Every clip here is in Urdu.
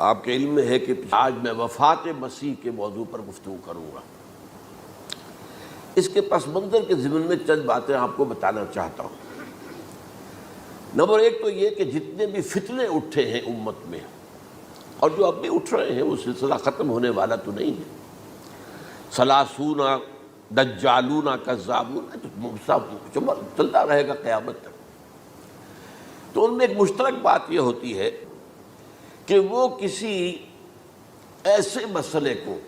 آپ کے علم میں ہے کہ آج میں وفات مسیح کے موضوع پر گفتگو کروں گا۔ اس کے پس منظر کے ضمن میں چند باتیں آپ کو بتانا چاہتا ہوں۔ نمبر ایک تو یہ کہ جتنے بھی فتنے اٹھے ہیں امت میں اور جو اب بھی اٹھ رہے ہیں وہ سلسلہ ختم ہونے والا تو نہیں ہے۔ ثلاثون دجالون کذابون چلتا رہے گا قیامت تک۔ تو ان میں ایک مشترک بات یہ ہوتی ہے کہ وہ کسی ایسے مسئلے کو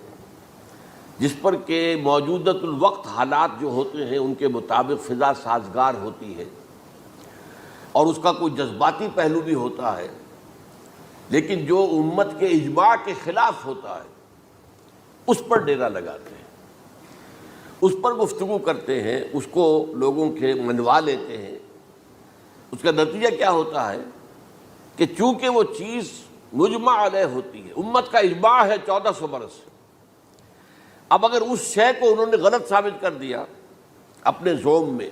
جس پر کہ موجودۃ الوقت حالات جو ہوتے ہیں ان کے مطابق فضا سازگار ہوتی ہے اور اس کا کوئی جذباتی پہلو بھی ہوتا ہے، لیکن جو امت کے اجماع کے خلاف ہوتا ہے اس پر ڈیرا لگاتے ہیں، اس پر گفتگو کرتے ہیں، اس کو لوگوں کے منوا لیتے ہیں۔ اس کا نتیجہ کیا ہوتا ہے کہ چونکہ وہ چیز مجمع علیہ ہوتی ہے، امت کا اجماع ہے 1400 برس، اب اگر اس شے کو انہوں نے غلط ثابت کر دیا اپنے ذوم میں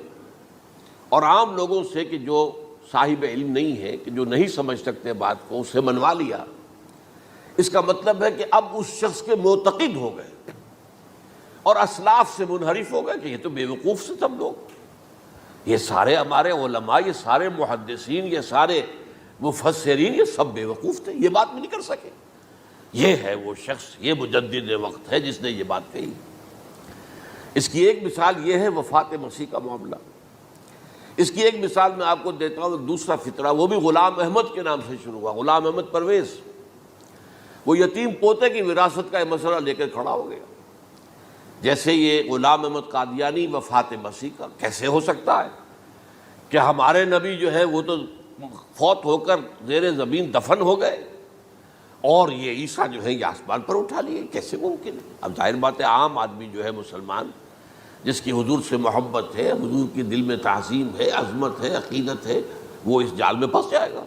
اور عام لوگوں سے کہ جو صاحب علم نہیں ہے، کہ جو نہیں سمجھ سکتے بات کو، اسے منوا لیا، اس کا مطلب ہے کہ اب اس شخص کے معتقد ہو گئے اور اسلاف سے منحرف ہو گئے کہ یہ تو بے وقوف سے سب لوگ، یہ سارے ہمارے علماء، یہ سارے محدثین، یہ سارے مفسرین، یہ سب بے وقوف تھے، یہ بات بھی نہیں کر سکے۔ یہ ہے وہ شخص، یہ مجدد وقت ہے جس نے یہ بات کہی۔ اس کی ایک مثال یہ ہے وفات مسیح کا معاملہ۔ اس کی ایک مثال میں آپ کو دیتا ہوں، ایک دوسرا فطرہ، وہ بھی غلام احمد کے نام سے شروع ہوا، غلام احمد پرویز۔ وہ یتیم پوتے کی وراثت کا مسئلہ لے کر کھڑا ہو گیا۔ جیسے یہ غلام احمد قادیانی وفات مسیح کا کیسے ہو سکتا ہے کہ ہمارے نبی جو ہے وہ تو فوت ہو کر زیر زمین دفن ہو گئے اور یہ عیسیٰ جو ہے یہ آسمان پر اٹھا لیے، کیسے ممکن ہے؟ اب ظاہر بات ہے عام آدمی جو ہے مسلمان جس کی حضور سے محبت ہے، حضور کی دل میں تعظیم ہے، عظمت ہے، عقیدت ہے، وہ اس جال میں پھنس جائے گا۔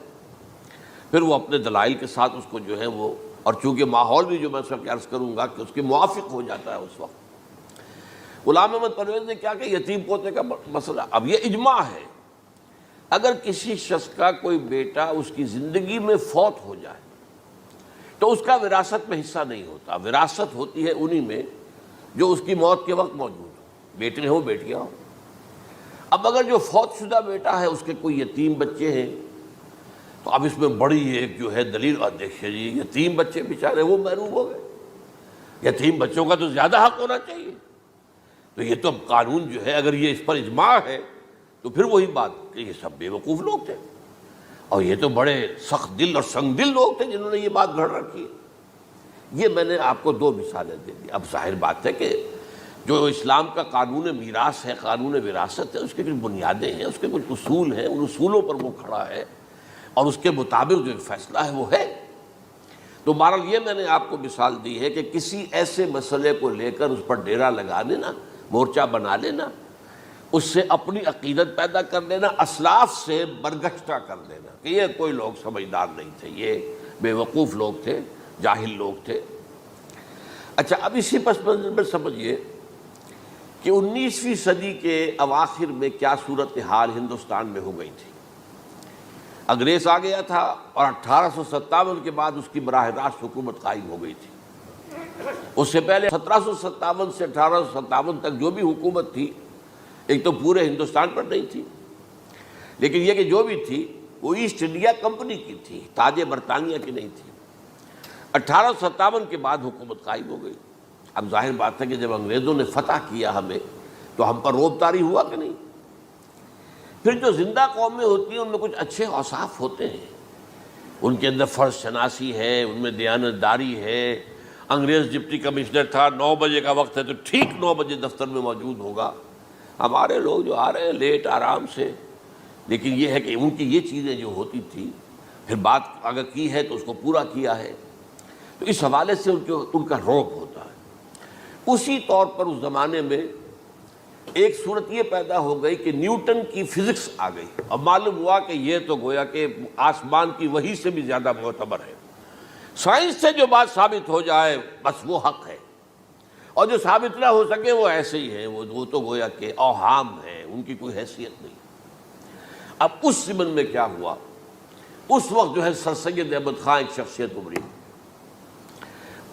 پھر وہ اپنے دلائل کے ساتھ اس کو جو ہے وہ، اور چونکہ ماحول بھی جو میں سب عرض کروں گا کہ اس کے موافق ہو جاتا ہے اس وقت۔ غلام احمد پرویز نے کیا کہ یتیم پوتے کا مسئلہ، اب یہ اجماع ہے، اگر کسی شخص کا کوئی بیٹا اس کی زندگی میں فوت ہو جائے تو اس کا وراثت میں حصہ نہیں ہوتا، وراثت ہوتی ہے انہی میں جو اس کی موت کے وقت موجود ہو، بیٹے ہوں بیٹیاں ہوں۔ اب اگر جو فوت شدہ بیٹا ہے اس کے کوئی یتیم بچے ہیں تو اب اس میں بڑی ایک جو ہے دلیل، اور دیکھیے جی یتیم بچے بیچارے وہ محروم ہو گئے، یتیم بچوں کا تو زیادہ حق ہونا چاہیے۔ تو یہ تو اب قانون جو ہے اگر یہ اس پر اجماع ہے تو پھر وہی بات کہ یہ سب بے وقوف لوگ تھے اور یہ تو بڑے سخت دل اور سنگ دل لوگ تھے جنہوں نے یہ بات گھڑ رکھی ہے۔ یہ میں نے آپ کو دو مثالیں دے دی۔ اب ظاہر بات ہے کہ جو اسلام کا قانون میراث ہے، قانون وراثت ہے، اس کے کچھ بنیادیں ہیں، اس کے کچھ اصول ہیں، ان اصولوں پر وہ کھڑا ہے اور اس کے مطابق جو فیصلہ ہے وہ ہے۔ تو بہرحال یہ میں نے آپ کو مثال دی ہے کہ کسی ایسے مسئلے کو لے کر اس پر ڈیرا لگا لینا، مورچہ بنا لینا، اس سے اپنی عقیدت پیدا کر لینا، اسلاف سے برگشتہ کر دینا کہ یہ کوئی لوگ سمجھدار نہیں تھے، یہ بے وقوف لوگ تھے، جاہل لوگ تھے۔ اچھا، اب اسی پس منظر میں سمجھیے کہ 19ویں صدی کے اواخر میں کیا صورتحال ہندوستان میں ہو گئی تھی۔ انگریز آ گیا تھا اور 1857 کے بعد اس کی براہ راست حکومت قائم ہو گئی تھی۔ اس سے پہلے 1757 سے 1857 تک جو بھی حکومت تھی ایک تو پورے ہندوستان پر نہیں تھی، لیکن یہ کہ جو بھی تھی وہ ایسٹ انڈیا کمپنی کی تھی، تاج برطانیہ کی نہیں تھی۔ 1857 کے بعد حکومت قائم ہو گئی۔ اب ظاہر بات ہے کہ جب انگریزوں نے فتح کیا ہمیں تو ہم پر رعب طاری ہوا کہ نہیں۔ پھر جو زندہ قومیں ہوتی ہیں ان میں کچھ اچھے اوصاف ہوتے ہیں، ان کے اندر فرض شناسی ہے، ان میں دیانت داری ہے۔ انگریز ڈپٹی کمشنر تھا، 9 بجے کا وقت ہے تو ٹھیک 9 بجے دفتر میں موجود ہوگا۔ ہمارے لوگ جو آ رہے ہیں لیٹ آرام سے، لیکن یہ ہے کہ ان کی یہ چیزیں جو ہوتی تھی، پھر بات اگر کی ہے تو اس کو پورا کیا ہے، تو اس حوالے سے ان کا رعب ہوتا ہے۔ اسی طور پر اس زمانے میں ایک صورت یہ پیدا ہو گئی کہ نیوٹن کی فزکس آ گئی اور معلوم ہوا کہ یہ تو گویا کہ آسمان کی وحی سے بھی زیادہ معتبر ہے۔ سائنس سے جو بات ثابت ہو جائے بس وہ حق ہے، اور جو ثابت نہ ہو سکے وہ ایسے ہی ہیں، وہ تو گویا کہ اوہام ہیں، ان کی کوئی حیثیت نہیں۔ اب اس ضمن میں کیا ہوا، اس وقت جو ہے سر سید احمد خان ایک شخصیت ابھری،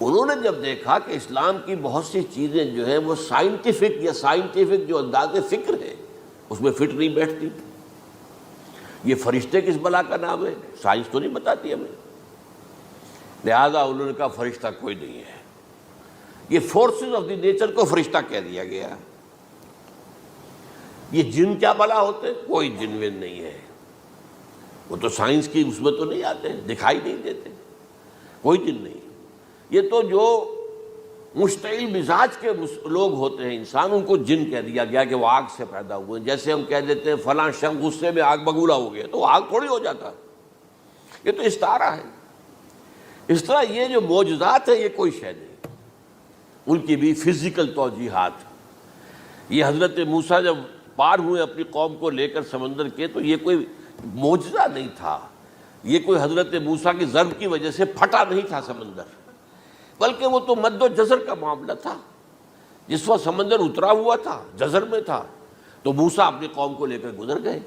انہوں نے جب دیکھا کہ اسلام کی بہت سی چیزیں جو ہیں وہ سائنٹیفک جو انداز فکر ہے اس میں فٹ نہیں بیٹھتی. یہ فرشتے کس بلا کا نام ہے؟ سائنس تو نہیں بتاتی ہمیں. لہذا انہوں نے کہا فرشتہ کوئی نہیں ہے. یہ فورسز آف دی نیچر کو فرشتہ کہہ دیا گیا. یہ جن کیا بلا ہوتے؟ کوئی جن ون نہیں ہے. وہ تو سائنس کی اس میں تو نہیں آتے، دکھائی نہیں دیتے، کوئی جن نہیں. یہ تو جو مشتعل مزاج کے لوگ ہوتے ہیں انسان، ان کو جن کہہ دیا گیا کہ وہ آگ سے پیدا ہوئے. جیسے ہم کہہ دیتے ہیں فلاں شخص غصے میں آگ بگولا ہو گیا، تو آگ تھوڑی ہو جاتا. یہ تو استعارہ ہے. اس طرح یہ جو معجزات ہیں یہ کوئی شے نہیں، ان کی بھی فزیکل توجیحات. یہ حضرت موسیٰ جب پار ہوئے اپنی قوم کو لے کر سمندر کے، تو یہ کوئی معجزہ نہیں تھا. یہ کوئی حضرت موسیٰ کی ضرب کی وجہ سے پھٹا نہیں تھا سمندر، بلکہ وہ تو مد و جزر کا معاملہ تھا. جس وقت سمندر اترا ہوا تھا، جزر میں تھا، تو موسیٰ اپنی قوم کو لے کر گزر گئے.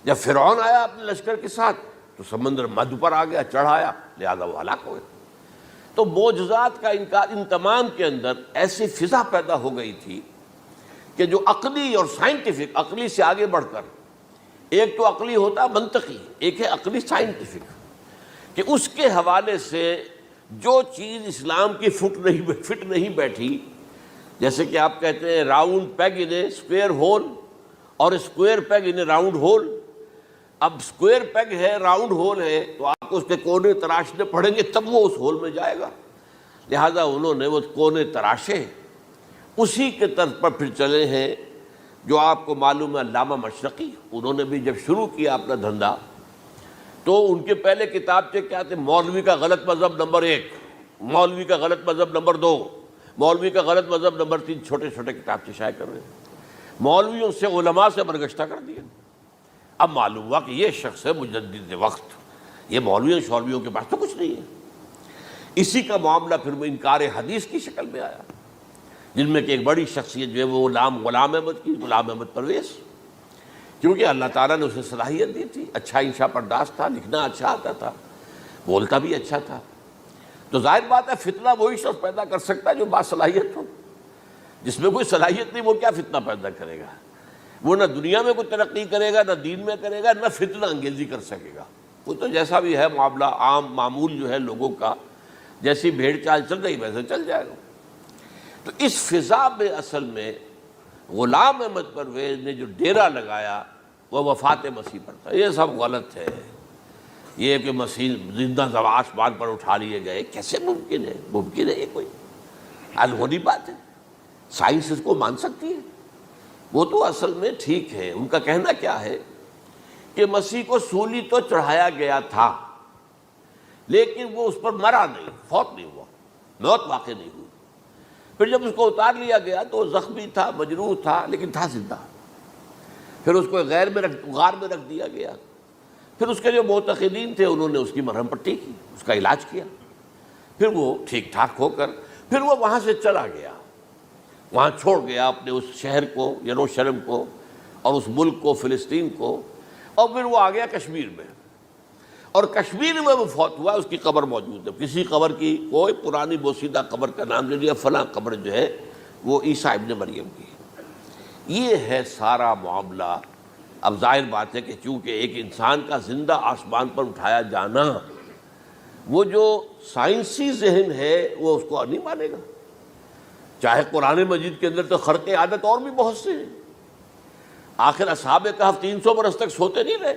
جب فرعون آیا اپنے لشکر کے ساتھ تو سمندر مد پر آ گیا، چڑھایا، لہذا وہ ہلاک ہو گئے. تو معجزات کا انکار، ان تمام کے اندر ایسی فضا پیدا ہو گئی تھی کہ جو عقلی اور سائنٹیفک، عقلی سے آگے بڑھ کر، ایک تو عقلی ہوتا منطقی، ایک ہے عقلی سائنٹیفک، کہ اس کے حوالے سے جو چیز اسلام کی فٹ نہیں بیٹھی، جیسے کہ آپ کہتے ہیں round peg in a square hole اور square peg in a round hole. اب اسکوئر پیگ ہے، راؤنڈ ہول ہے، تو آپ کو اس کے کونے تراشنے پڑیں گے تب وہ اس ہول میں جائے گا. لہذا انہوں نے وہ کونے تراشے، اسی کے طرز پر پھر چلے ہیں. جو آپ کو معلوم ہے علامہ مشرقی، انہوں نے بھی جب شروع کیا اپنا دھندا، تو ان کے پہلے کتابچے کیا تھے؟ مولوی کا غلط مذہب نمبر 1، مولوی کا غلط مذہب نمبر 2، مولوی کا غلط مذہب نمبر 3. چھوٹے چھوٹے کتابچے شائع کر رہے ہیں. مولویوں سے، علماء سے برگشتہ کر دیا. اب معلوم ہوا کہ یہ شخص ہے مجدد وقت، یہ مولویوں کے پاس تو کچھ نہیں ہے. اسی کا معاملہ پھر وہ انکار حدیث کی شکل میں آیا، جن میں کہ ایک بڑی شخصیت جو ہے وہ غلام احمد کی، غلام احمد پرویز، کیونکہ اللہ تعالیٰ نے اسے صلاحیت دی تھی، اچھا انشا پرداز تھا، لکھنا اچھا آتا تھا، بولتا بھی اچھا تھا. تو ظاہر بات ہے فتنہ وہی شخص پیدا کر سکتا ہے جو باصلاحیت ہو. جس میں کوئی صلاحیت نہیں وہ کیا فتنہ پیدا کرے گا؟ وہ نہ دنیا میں کوئی ترقی کرے گا، نہ دین میں کرے گا، نہ فتنہ انگیزی کر سکے گا. وہ تو جیسا بھی ہے معاملہ عام معمول جو ہے لوگوں کا، جیسی بھیڑ چال چل رہی ویسے چل جائے گا. تو اس فضا میں اصل میں غلام احمد پرویز نے جو ڈیرا لگایا وہ وفات مسیح پر تھا. یہ سب غلط ہے. یہ کہ مسیح زندہ آسمان پر اٹھا لیے گئے، کیسے ممکن ہے؟ ممکن ہے یہ کوئی الہونی بات ہے؟ سائنس اس کو مان سکتی ہے؟ وہ تو اصل میں ٹھیک ہے. ان کا کہنا کیا ہے کہ مسیح کو سولی تو چڑھایا گیا تھا، لیکن وہ اس پر مرا نہیں، فوت نہیں ہوا، موت واقع نہیں ہوئی. پھر جب اس کو اتار لیا گیا تو وہ زخمی تھا، مجروح تھا، لیکن تھا زندہ. پھر اس کو غار میں رکھ دیا گیا. پھر اس کے جو معتقدین تھے انہوں نے اس کی مرہم پٹی کی، اس کا علاج کیا. پھر وہ ٹھیک ٹھاک ہو کر پھر وہ وہاں سے چلا گیا، وہاں چھوڑ گیا اپنے اس شہر کو، یروشلم کو، اور اس ملک کو، فلسطین کو. اور پھر وہ آ گیا کشمیر میں، اور کشمیر میں وہ فوت ہوا. اس کی قبر موجود ہے. کسی قبر کی، کوئی پرانی بوسیدہ قبر کا نام لے لیا، فلاں قبر جو ہے وہ عیسیٰ ابن مریم کی. یہ ہے سارا معاملہ. اب ظاہر بات ہے کہ چونکہ ایک انسان کا زندہ آسمان پر اٹھایا جانا، وہ جو سائنسی ذہن ہے وہ اس کو نہیں مانے گا. چاہے قرآن مجید کے اندر تو خرق عادت اور بھی بہت سے ہیں. آخر اصحاب کہف 300 برس تک سوتے نہیں رہے.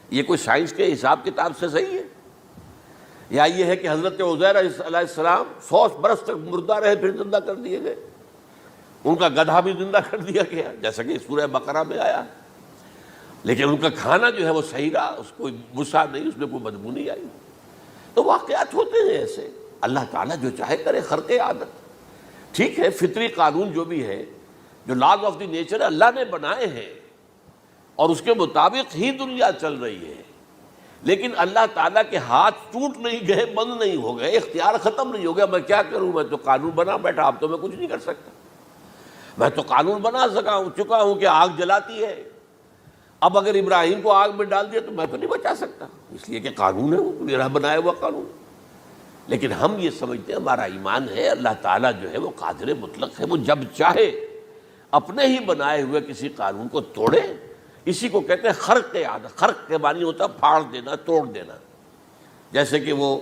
یہ کوئی سائنس کے حساب کتاب سے صحیح ہے؟ یا یہ ہے کہ حضرت عزیر علیہ السلام 100 برس تک مردہ رہے پھر زندہ کر دیے گئے؟ ان کا گدھا بھی زندہ کر دیا گیا جیسا کہ سورہ بقرہ میں آیا، لیکن ان کا کھانا جو ہے وہ صحیح رہا، اس کو مسا نہیں، اس میں کوئی بدبو نہیں آئی. تو واقعات ہوتے ہیں ایسے. اللہ تعالیٰ جو چاہے کرے. خرق عادت ٹھیک ہے، فطری قانون جو بھی ہے، جو لاز آف دی نیچر اللہ نے بنائے ہیں اور اس کے مطابق ہی دنیا چل رہی ہے. لیکن اللہ تعالیٰ کے ہاتھ ٹوٹ نہیں گئے، بند نہیں ہو گئے، اختیار ختم نہیں ہو گیا. میں کیا کروں؟ میں تو قانون بنا بیٹھا، اب تو میں کچھ نہیں کر سکتا. میں تو قانون بنا چکا ہوں کہ آگ جلاتی ہے. اب اگر ابراہیم کو آگ میں ڈال دیا تو میں تو نہیں بچا سکتا، اس لیے کہ قانون ہے، وہ میرا بنایا ہوا قانون. لیکن ہم یہ سمجھتے ہیں ہمارا ایمان ہے اللہ تعالیٰ جو ہے وہ قادر مطلق ہے، وہ جب چاہے اپنے ہی بنائے ہوئے کسی قانون کو توڑے. اسی کو کہتے ہیں خرق عادت. خرق کے معنی ہوتا ہے پھاڑ دینا، توڑ دینا. جیسے کہ وہ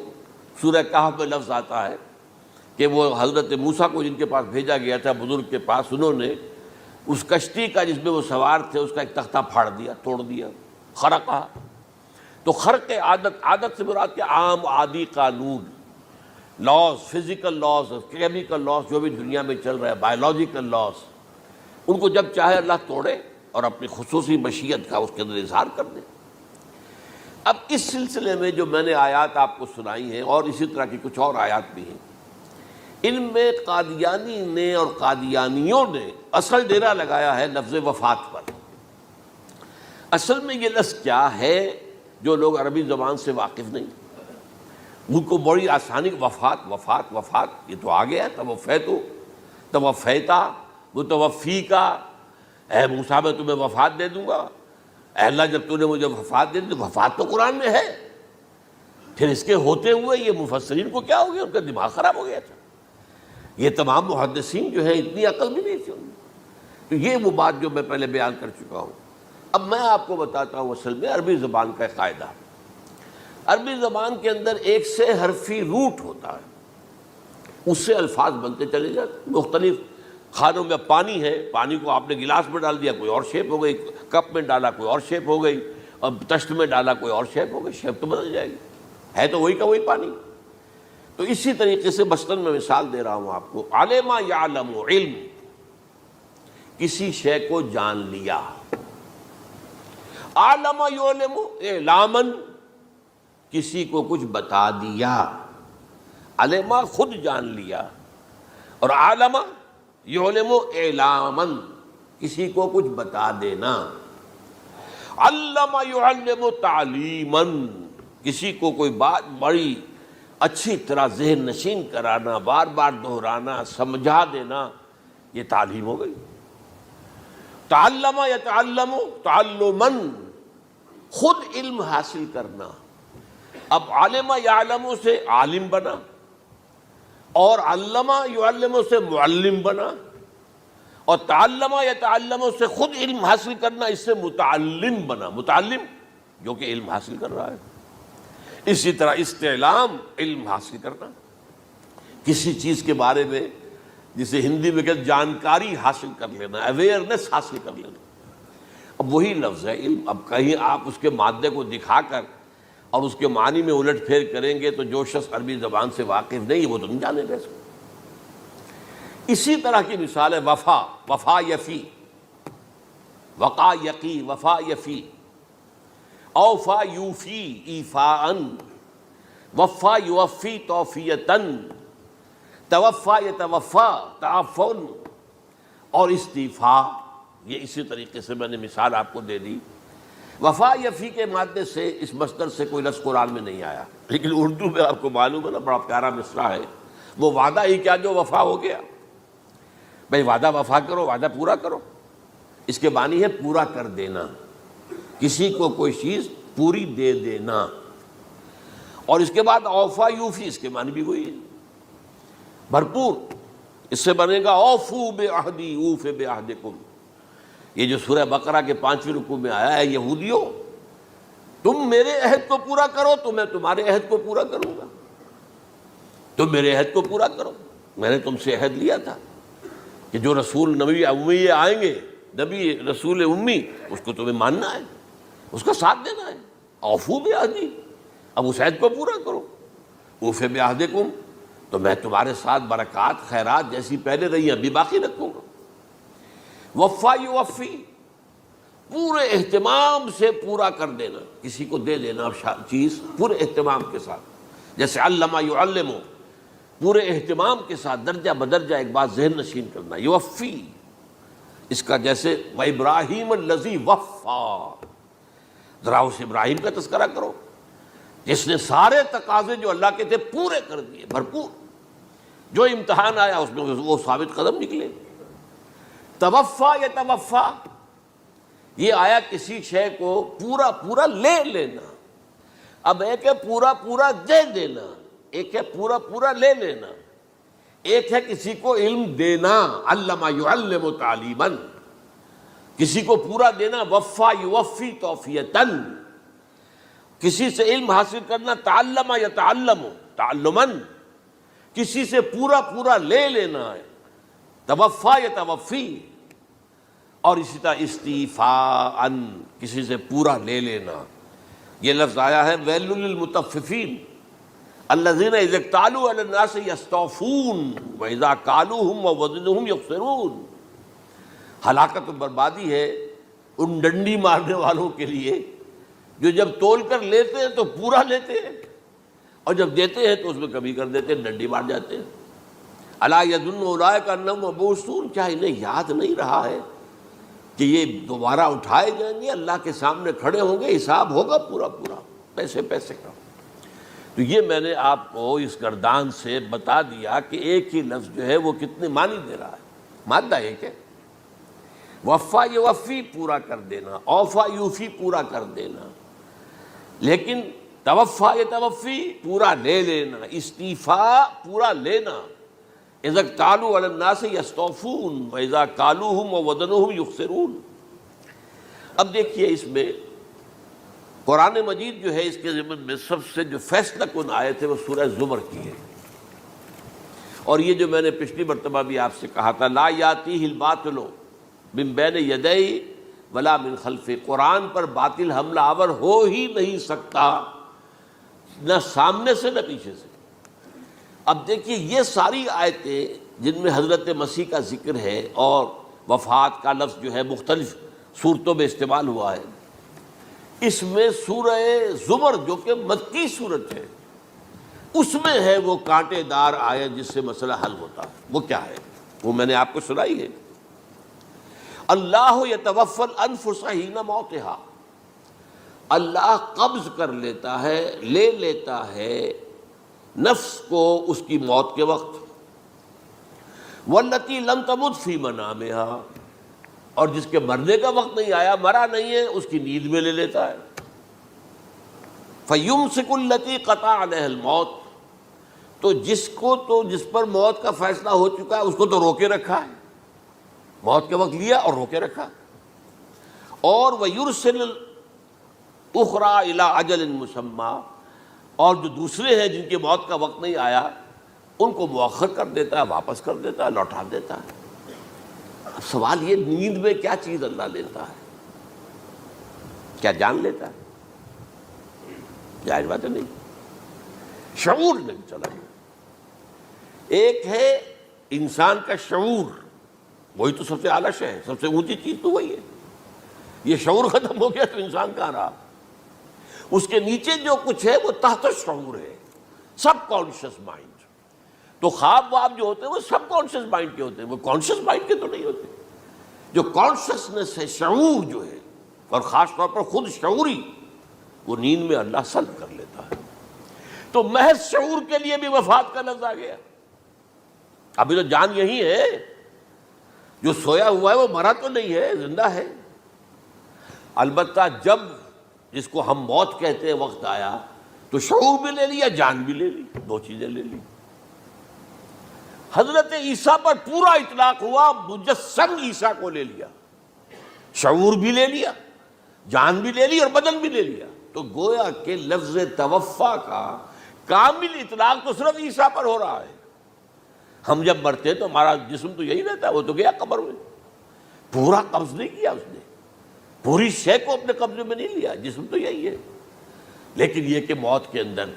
سورہ کہف میں لفظ آتا ہے کہ وہ حضرت موسیٰ کو جن کے پاس بھیجا گیا تھا بزرگ کے پاس، انہوں نے اس کشتی کا جس میں وہ سوار تھے اس کا ایک تختہ پھاڑ دیا، توڑ دیا، خرقہ. تو خرق عادت، عادت سے مراد کہ عام عادی قانون، laws, physical laws, chemical laws جو بھی دنیا میں چل رہا ہے، بایولوجیکل لاز، ان کو جب چاہے اللہ توڑے اور اپنی خصوصی مشیت کا اس کے اندر اظہار کر دے. اب اس سلسلے میں جو میں نے آیات آپ کو سنائی ہیں اور اسی طرح کی کچھ اور آیات بھی ہیں، ان میں قادیانی نے اور قادیانیوں نے اصل ڈیرا لگایا ہے لفظ وفات پر. اصل میں یہ لفظ کیا ہے جو لوگ عربی زبان سے واقف نہیں، ان کو بڑی آسانی، وفات وفات وفات یہ تو آ گیا ہے. توفیتو، توفیتا، متوفی کا، اے موسیٰ میں تمہیں وفات دے دوں گا. اے اللہ جب تو نے مجھے وفات دے دی، وفات تو قرآن میں ہے. پھر اس کے ہوتے ہوئے یہ مفسرین کو کیا ہو گیا؟ ان کا دماغ خراب ہو گیا تھا. یہ تمام محدثین جو ہیں اتنی عقل بھی نہیں تھی ان میں. تو یہ وہ بات جو میں پہلے بیان کر چکا ہوں. اب میں آپ کو بتاتا ہوں اصل میں عربی زبان کا قاعدہ. عربی زبان کے اندر ایک سے حرفی روٹ ہوتا ہے، اس سے الفاظ بنتے چلے جاتے. مختلف کھانوں میں پانی ہے، پانی کو آپ نے گلاس میں ڈال دیا کوئی اور شیپ ہو گئی، کپ میں ڈالا کوئی اور شیپ ہو گئی، اور تشت میں ڈالا کوئی اور شیپ ہو گئی. شیپ تو بدل جائے گی، ہے تو وہی کا وہی پانی. تو اسی طریقے سے مثلاً میں مثال دے رہا ہوں آپ کو، علم یعلم، علم، کسی شے کو جان لیا. عالم یعلم، اعلامن، کسی کو کچھ بتا دیا. علم خود جان لیا، اور عالم یعلم اعلامن، کسی کو کچھ بتا دینا. علم یعلم تعلیمن، کسی کو کوئی بات بڑی اچھی طرح ذہن نشین کرانا، بار بار دہرانا، سمجھا دینا، یہ تعلیم ہو گئی. تعلم یتعلم تعلمن، خود علم حاصل کرنا. اب علم یعلم سے عالم بنا، اور علم یعلم سے معلم بنا، اور تعلم یتعلم سے خود علم حاصل کرنا، اس سے متعلم بنا. متعلم جو کہ علم حاصل کر رہا ہے. اسی طرح استعلام، علم حاصل کرنا کسی چیز کے بارے میں، جسے ہندی میں کہتے جانکاری حاصل کر لینا، اویئرنیس حاصل کر لینا. اب وہی لفظ ہے علم. اب کہیں آپ اس کے مادے کو دکھا کر اور اس کے معنی میں الٹ پھیر کریں گے تو جو شخص عربی زبان سے واقف نہیں وہ تو نہیں جانے گا اس کو. اسی طرح کی مثال ہے وفا، وفا یفی، وقا یقی، وفا یفی، اوفا یوفی ایفاءً، وفا یوفی توفیتاً، توفا یتوفا تعفن، اور استیفاء. یہ اسی طریقے سے میں نے مثال آپ کو دے دی. وفا یفی کے مادے سے اس مصدر سے کوئی لفظ قرآن میں نہیں آیا، لیکن اردو میں آپ کو معلوم ہے نا بڑا پیارا مصرع ہے، وہ وعدہ ہی کیا جو وفا ہو گیا. بھائی وعدہ وفا کرو، وعدہ پورا کرو. اس کے معنی ہے پورا کر دینا، کسی کو کوئی چیز پوری دے دینا. اور اس کے بعد اوفا یوفی، اس کے معنی بھی وہی ہے، بھرپور. اس سے بنے گا اوفو بعہدی اوف بعہدکم. یہ جو سورہ بقرہ کے 5ویں رکوع میں آیا ہے، یہودیوں تم میرے عہد کو پورا کرو تو میں تمہارے عہد کو پورا کروں گا. تم میرے عہد کو پورا کرو، میں نے تم سے عہد لیا تھا کہ جو رسول نبی امی آئیں گے، نبی رسول امی، اس کو تمہیں ماننا ہے، اس کا ساتھ دینا ہے. اوفو بعہدی، اب اس عہد کو پورا کرو. اوف بعہدکم، تو میں تمہارے ساتھ برکات خیرات جیسی پہلے رہی ابھی باقی رکھوں گا. وفا یوفی، پورے اہتمام سے پورا کر دینا، کسی کو دے دینا چیز پورے اہتمام کے ساتھ. جیسے علم یعلم، پورے اہتمام کے ساتھ درجہ بدرجہ ایک بات ذہن نشین کرنا. یوفی، اس کا جیسے وَإِبْرَاهِيمَ الَّذِي وَفَّى، ذرا اس ابراہیم کا تذکرہ کرو جس نے سارے تقاضے جو اللہ کے تھے پورے کر دیے، بھرپور. جو امتحان آیا اس میں وہ ثابت قدم نکلے. توفا یا توفا، یہ آیا کسی شے کو پورا پورا لے لینا. اب ایک ہے پورا پورا دے دینا، ایک ہے پورا پورا لے لینا، ایک ہے کسی کو علم دینا، علم یعلم تعلیما، کسی کو پورا دینا، وفا یوفی توفیتن، کسی سے علم حاصل کرنا، تعلم یتعلم تعلما، کسی سے پورا پورا لے لینا ہے، توفا یتوفی، اور اسی طرح استیفاء، کسی سے پورا لے لینا۔ یہ لفظ آیا ہے ویل للمطففین الذین اذا اکتالوا علی الناس یستوفون واذا کالوہم ووزنوہم یخسرون۔ ہلاکت و بربادی ہے ان ڈنڈی مارنے والوں کے لیے جو جب تول کر لیتے ہیں تو پورا لیتے ہیں، اور جب دیتے ہیں تو اس میں کمی کر دیتے ہیں، ڈنڈی مار جاتے ہیں۔ الا یظن اولئک انہم مبعوثون، کیا انہیں یاد نہیں رہا ہے کہ یہ دوبارہ اٹھائے جائیں گے، اللہ کے سامنے کھڑے ہوں گے، حساب ہوگا پورا پورا، پیسے پیسے کا۔ تو یہ میں نے آپ کو اس گردان سے بتا دیا کہ ایک ہی لفظ جو ہے وہ کتنے معنی دے رہا ہے۔ مادہ ایک ہے، وفا یوفی پورا کر دینا، اوفا یوفی پورا کر دینا، لیکن توفا یتوفی پورا لے لینا، استیفاء پورا لینا، اذا اکتالوا علی الناس یستوفون واذا کالوہم ووزنوہم یخسرون۔ اب دیکھیے اس میں قرآن مجید جو ہے اس کے ضمن میں سب سے جو فیصلہ کن آیت ہے وہ سورہ زمر کی ہے، اور یہ جو میں نے پچھلی مرتبہ بھی آپ سے کہا تھا، لا یاتیہ الباطل من بین یدیہ ولا من خلفہ، قرآن پر باطل حملہ آور ہو ہی نہیں سکتا، نہ سامنے سے نہ پیچھے سے۔ اب دیکھیے یہ ساری آیتیں جن میں حضرت مسیح کا ذکر ہے اور وفات کا لفظ جو ہے مختلف صورتوں میں استعمال ہوا ہے، اس میں سورہ زمر جو کہ مکی صورت ہے اس میں ہے وہ کانٹے دار آیت جس سے مسئلہ حل ہوتا ہے۔ وہ کیا ہے؟ وہ میں نے آپ کو سنائی ہے، اللہ یتوفی الانفس حین موتہا، اللہ قبض کر لیتا ہے، لے لیتا ہے نفس کو اس کی موت کے وقت، واللتی لم تمت فی منامہا، اور جس کے مرنے کا وقت نہیں آیا، مرا نہیں ہے، اس کی نیند میں لے لیتا ہے۔ فیمسک التی قطع علیہ الموت، تو جس پر موت کا فیصلہ ہو چکا ہے اس کو تو روکے رکھا ہے، موت کے وقت لیا اور روکے رکھا، اور ویرسل الاخری الی اجل مسمی، اور جو دوسرے ہیں جن کی موت کا وقت نہیں آیا ان کو مؤخر کر دیتا ہے، واپس کر دیتا ہے، لوٹا دیتا ہے۔ اب سوال یہ، نیند میں کیا چیز اللہ لیتا ہے؟ کیا جان لیتا ہے؟ جائز بات نہیں، شعور نہیں چلا گیا۔ ایک ہے انسان کا شعور، وہی تو سب سے اعلیٰ شے ہے، سب سے اونچی چیز تو وہی ہے۔ یہ شعور ختم ہو گیا تو انسان کہاں رہا؟ اس کے نیچے جو کچھ ہے وہ تحت شعور ہے، سب کانشیس مائنڈ۔ تو خواب واب جو ہوتے ہیں وہ سب کانشیس مائنڈ کے ہوتے ہیں، وہ کانشیس مائنڈ کے تو نہیں ہوتے۔ جو کانشیسنس ہے، شعور جو ہے، اور خاص طور پر خود شعوری، وہ نیند میں اللہ سلب کر لیتا ہے۔ تو محض شعور کے لیے بھی وفات کا لفظ آ گیا۔ ابھی تو جان یہی ہے، جو سویا ہوا ہے وہ مرا تو نہیں ہے، زندہ ہے۔ البتہ جب جس کو ہم موت کہتے ہیں وقت آیا تو شعور بھی لے لیا، جان بھی لے لی، دو چیزیں لے لی۔ حضرت عیسیٰ پر پورا اطلاق ہوا، مجسم عیسیٰ کو لے لیا، شعور بھی لے لیا، جان بھی لے لی اور بدن بھی لے لیا۔ تو گویا کہ لفظ توفا کا کامل اطلاق تو صرف عیسیٰ پر ہو رہا ہے۔ ہم جب مرتے ہیں تو ہمارا جسم تو یہی رہتا ہے، وہ تو گیا قبر میں، پورا قبض نہیں کیا اس نے، پوری شے کو اپنے قبضے میں نہیں لیا، جسم تو یہی ہے۔ لیکن یہ کہ موت کے اندر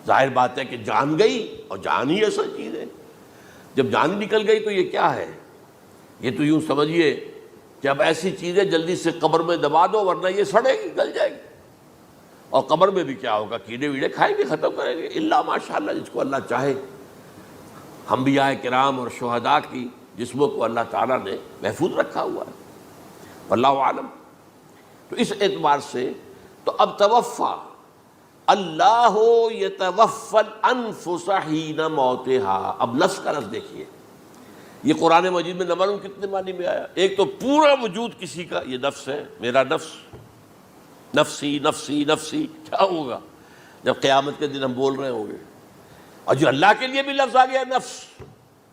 ظاہر بات ہے کہ جان گئی، اور جان ہی اصل چیز ہے۔ جب جان نکل گئی تو یہ کیا ہے؟ یہ تو یوں سمجھیے کہ اب ایسی چیزیں جلدی سے قبر میں دبا دو ورنہ یہ سڑے گی، گل جائے گی، اور قبر میں بھی کیا ہوگا؟ کیڑے ویڑے کھائیں گے، ختم کریں گے، الا ماشاءاللہ جس کو اللہ چاہے۔ انبیاء کرام اور شہداء کی جسموں کو اللہ تعالیٰ نے محفوظ رکھا ہوا ہے، واللہ عالم۔ تو اس اعتبار سے تو اب توفا، اللہ یتوفی الانفس حین موتہا۔ اب نفس کا لفظ دیکھیے، یہ قرآن مجید میں نہ معلوم کتنے معنی میں آیا۔ ایک تو پورا وجود کسی کا یہ نفس ہے، میرا نفس، نفسی نفسی نفسی، کیا ہوگا جب قیامت کے دن ہم بول رہے ہوں گے؟ اور جو اللہ کے لیے بھی لفظ آ گیا نفس،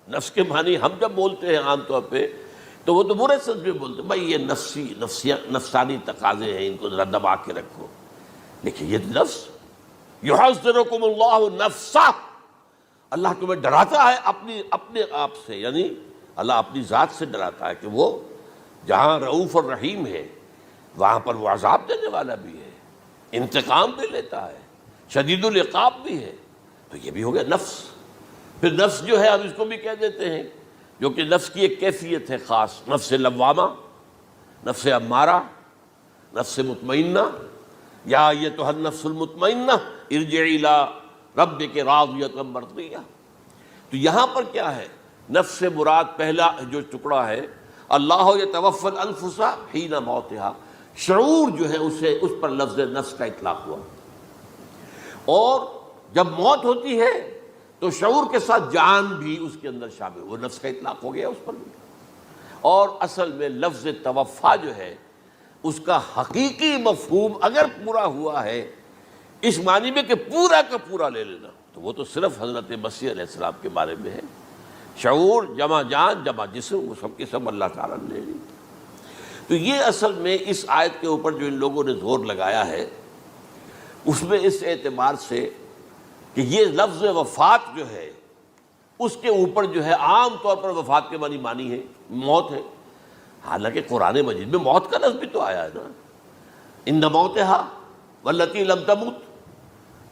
نفس کے معنی ہم جب بولتے ہیں عام طور پہ تو وہ تو برے سچ میں بولتے ہیں، بھائی یہ نفسانی تقاضے ہیں، ان کو ذرا دبا کے رکھو، لیکن یہ نفس یحذرکم اللہ نفسہ، اللہ تمہیں ڈراتا ہے اپنے آپ سے، یعنی اللہ اپنی ذات سے ڈراتا ہے کہ وہ جہاں رؤوف اور رحیم ہے وہاں پر وہ عذاب دینے والا بھی ہے، انتقام بھی لیتا ہے، شدید العقاب بھی ہے۔ تو یہ بھی ہو گیا نفس۔ پھر نفس جو ہے ہم اس کو بھی کہہ دیتے ہیں، جو کہ نفس کی ایک کیفیت ہے خاص، نفس لوامہ، نفس امارہ، نفس مطمئنہ، یا ایتھا النفس المطمئنہ ارجعی الی ربک راضیۃ مرضیہ۔ تو یہاں پر کیا ہے؟ نفس سے مراد پہلا جو ٹکڑا ہے اللہ یتوفی الانفس حین موتہا، شعور جو ہے اس پر لفظ نفس کا اطلاق ہوا، اور جب موت ہوتی ہے تو شعور کے ساتھ جان بھی اس کے اندر شامل، وہ نفس کا اطلاق ہو گیا اس پر بھی۔ اور اصل میں لفظ توفا جو ہے اس کا حقیقی مفہوم اگر پورا ہوا ہے اس معنی میں کہ پورا کا پورا لے لینا، تو وہ تو صرف حضرت مسیح علیہ السلام کے بارے میں ہے۔ شعور جمع جان جمع جسم، وہ سب کے سب اللہ تعالیٰ نے لے لی۔ تو یہ اصل میں اس آیت کے اوپر جو ان لوگوں نے زور لگایا ہے اس میں اس اعتبار سے کہ یہ لفظ وفات جو ہے اس کے اوپر جو ہے عام طور پر وفات کے معنی ہے موت ہے، حالانکہ قرآن مجید میں موت کا لفظ بھی تو آیا ہے نا، ان موتہا واللتی لم تمت،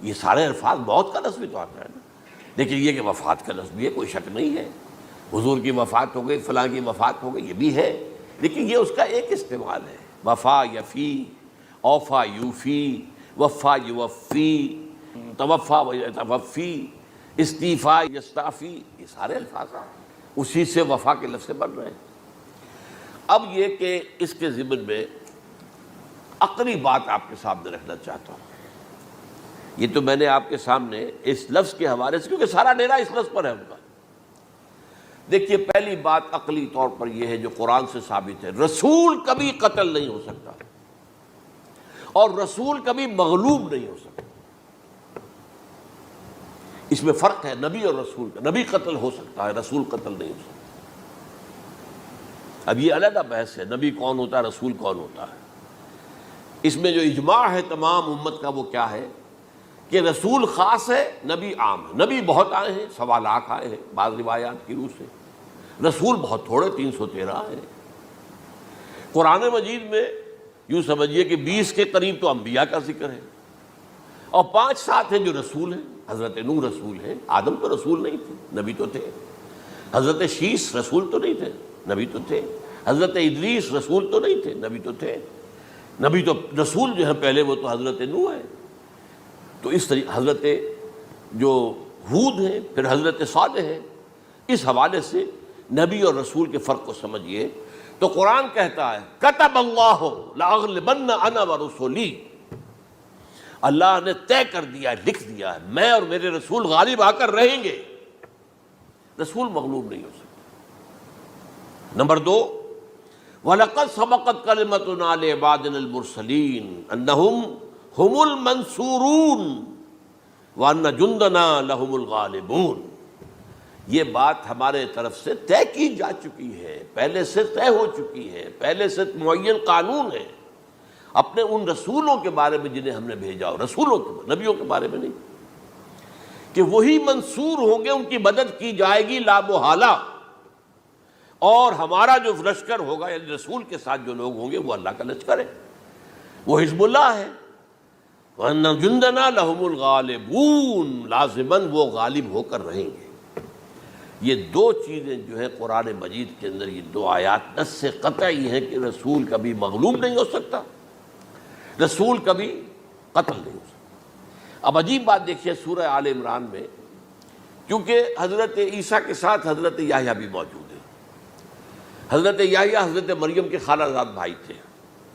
یہ سارے الفاظ موت کا لفظ بھی تو آتا ہے نا، لیکن یہ کہ وفات کا لفظ بھی ہے، کوئی شک نہیں ہے، حضور کی وفات ہو گئی، فلاں کی وفات ہو گئی، یہ بھی ہے، لیکن یہ اس کا ایک استعمال ہے۔ وفا یفی، اوفا یوفی، وفا یوفی، توفا و یتوفی، استیفا یستعفی، یہ سارے الفاظ اسی سے وفا کے لفظ سے بن رہے ہیں۔ اب یہ کہ اس کے ضمن میں عقلی بات آپ کے سامنے رکھنا چاہتا ہوں، یہ تو میں نے آپ کے سامنے اس لفظ کے حوالے سے، کیونکہ سارا ڈیرا اس لفظ پر ہے ان کا۔ دیکھیے پہلی بات عقلی طور پر یہ ہے جو قرآن سے ثابت ہے، رسول کبھی قتل نہیں ہو سکتا اور رسول کبھی مغلوب نہیں ہو سکتا۔ اس میں فرق ہے نبی اور رسول کا، نبی قتل ہو سکتا ہے، رسول قتل نہیں ہو سکتا۔ اب یہ علیحدہ بحث ہے، نبی کون ہوتا ہے، رسول کون ہوتا ہے۔ اس میں جو اجماع ہے تمام امت کا وہ کیا ہے کہ رسول خاص ہے، نبی عام ہے۔ نبی بہت آئے ہیں، 1.25 لاکھ آئے ہیں بعض روایات کی روح سے، رسول بہت تھوڑے 313 آئے ہیں۔ قرآن مجید میں یوں سمجھیے کہ 20 کے قریب تو انبیاء کا ذکر ہے، اور 5-7 ہیں جو رسول ہیں۔ حضرت نوح رسول ہیں، آدم تو رسول نہیں تھے، نبی تو تھے۔ حضرت شیس رسول تو نہیں تھے، نبی تو تھے۔ حضرت ادریس رسول تو نہیں تھے، نبی تو تھے۔ نبی تو رسول جو ہیں پہلے وہ تو حضرت نوح ہے۔ تو اس طریقے حضرت جو ہود ہیں، پھر حضرت صالح ہیں۔ اس حوالے سے نبی اور رسول کے فرق کو سمجھیے تو قرآن کہتا ہے کتب اللہ لاغلبن انا ورسلی، اللہ نے طے کر دیا ہے، لکھ دیا ہے، میں اور میرے رسول غالب آ کر رہیں گے۔ رسول مغلوب نہیں ہو سکتا۔ نمبر 2، وَلَقَدْ سَبَقَتْ كَلِمَتُنَا لِعِبَادِنَا الْمُرْسَلِينَ أَنَّهُمْ هُمُ الْمَنْصُورُونَ وَأَنَّ جُنْدَنَا لَهُمُ الْغَالِبُونَ، یہ بات ہمارے طرف سے طے کی جا چکی ہے، پہلے سے طے ہو چکی ہے، پہلے سے معین قانون ہے اپنے ان رسولوں کے بارے میں جنہیں ہم نے بھیجا ہو، رسولوں کے، نبیوں کے بارے میں نہیں، کہ وہی منصور ہوں گے، ان کی مدد کی جائے گی لا محالہ، اور ہمارا جو لشکر ہوگا یعنی رسول کے ساتھ جو لوگ ہوں گے وہ اللہ کا لشکر ہے، وہ حزب اللہ ہے۔ وَأَنَّ جُنْدَنَا لَهُمُ الْغَالِبُونَ، لازماً وہ غالب ہو کر رہیں گے۔ یہ دو چیزیں جو ہے قرآن مجید کے اندر، یہ 2 آیات نص سے قطعی ہیں کہ رسول کبھی مغلوب نہیں ہو سکتا، رسول کبھی قتل نہیں ہو سکتا۔ اب عجیب بات دیکھیے سورہ آل عمران میں، کیونکہ حضرت عیسیٰ کے ساتھ حضرت یحییٰ بھی موجود ہیں۔ حضرت یحییٰ حضرت مریم کے خالہ زاد بھائی تھے،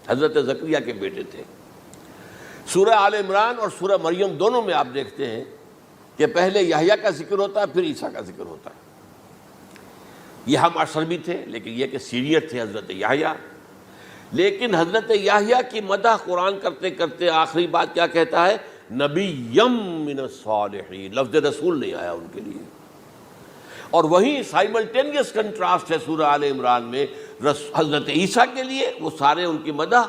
حضرت زکریا کے بیٹے تھے۔ سورہ آل عمران اور سورہ مریم دونوں میں آپ دیکھتے ہیں کہ پہلے یحییٰ کا ذکر ہوتا ہے، پھر عیسیٰ کا ذکر ہوتا ہے۔ یہ ہم معاشر بھی تھے، لیکن یہ کہ سینئر تھے حضرت یحییٰ۔ لیکن حضرت یحییٰ کی مدح قرآن کرتے کرتے آخری بات کیا کہتا ہے، نبیم من الصالحین، لفظ رسول نہیں آیا ان کے لیے۔ اور وہیں سائملٹینیس کنٹراسٹ ہے سورہ آل عمران میں حضرت عیسیٰ کے لیے، وہ سارے ان کی مدح،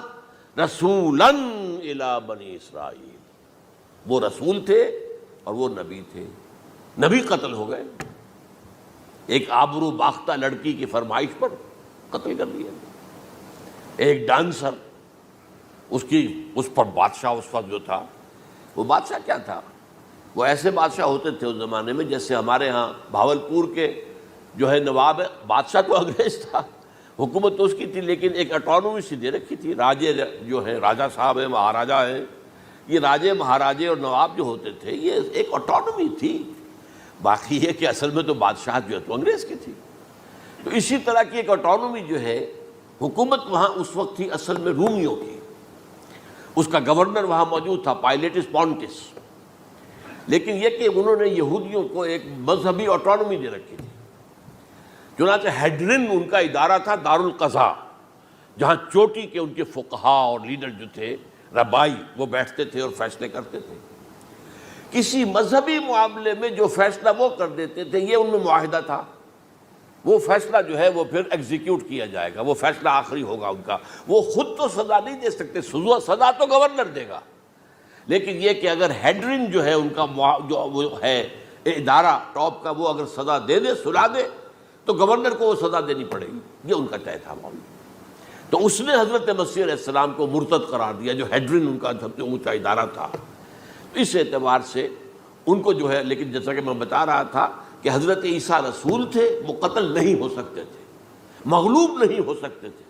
رسولاً الی بنی اسرائیل، وہ رسول تھے اور وہ نبی تھے، نبی قتل ہو گئے، ایک آبرو باختہ لڑکی کی فرمائش پر قتل کر دیا، ایک ڈانسر، اس پر بادشاہ اس وقت جو تھا، وہ بادشاہ کیا تھا، وہ ایسے بادشاہ ہوتے تھے اس زمانے میں جیسے ہمارے ہاں بھاولپور کے جو ہے نواب ہے، بادشاہ تو انگریز تھا، حکومت تو اس کی تھی، لیکن ایک اٹانومی سی دے رکھی تھی، راجے جو ہیں، راجہ صاحب ہیں، مہاراجہ ہیں، یہ راجے مہاراجے اور نواب جو ہوتے تھے یہ ایک اٹانومی تھی، باقی یہ کہ اصل میں تو بادشاہ جو ہے تو انگریز کی تھی۔ تو اسی طرح کی ایک اٹانومی جو ہے حکومت وہاں اس وقت تھی اصل میں رومیوں کی، اس کا گورنر وہاں موجود تھا پائلیٹس پونٹس، لیکن یہ کہ انہوں نے یہودیوں کو ایک مذہبی اٹانومی دے رکھی تھی، چنانچہ ہیڈرن ان کا ادارہ تھا، دارالقضاء، جہاں چوٹی کے ان کے فقہاء اور لیڈر جو تھے، ربائی، وہ بیٹھتے تھے اور فیصلے کرتے تھے، کسی مذہبی معاملے میں جو فیصلہ وہ کر دیتے تھے یہ ان میں معاہدہ تھا، وہ فیصلہ جو ہے وہ پھر ایگزیکیوٹ کیا جائے گا، وہ فیصلہ آخری ہوگا ان کا، وہ خود تو سزا نہیں دے سکتے، سزا تو گورنر دے گا، لیکن یہ کہ اگر ہیڈرن جو ہے ان کا جو وہ ہے ادارہ ٹاپ کا، وہ اگر سزا دے دے، سلا دے، تو گورنر کو وہ سزا دینی پڑے گی، یہ ان کا طے تھا معاملہ۔ تو اس نے حضرت مسیح علیہ السلام کو مرتد قرار دیا، جو ہیڈرن ان کا سب سے اونچا ادارہ تھا۔ اس اعتبار سے ان کو جو ہے، لیکن جیسا کہ میں بتا رہا تھا کہ حضرت عیسیٰ رسول تھے، وہ قتل نہیں ہو سکتے تھے، مغلوب نہیں ہو سکتے تھے،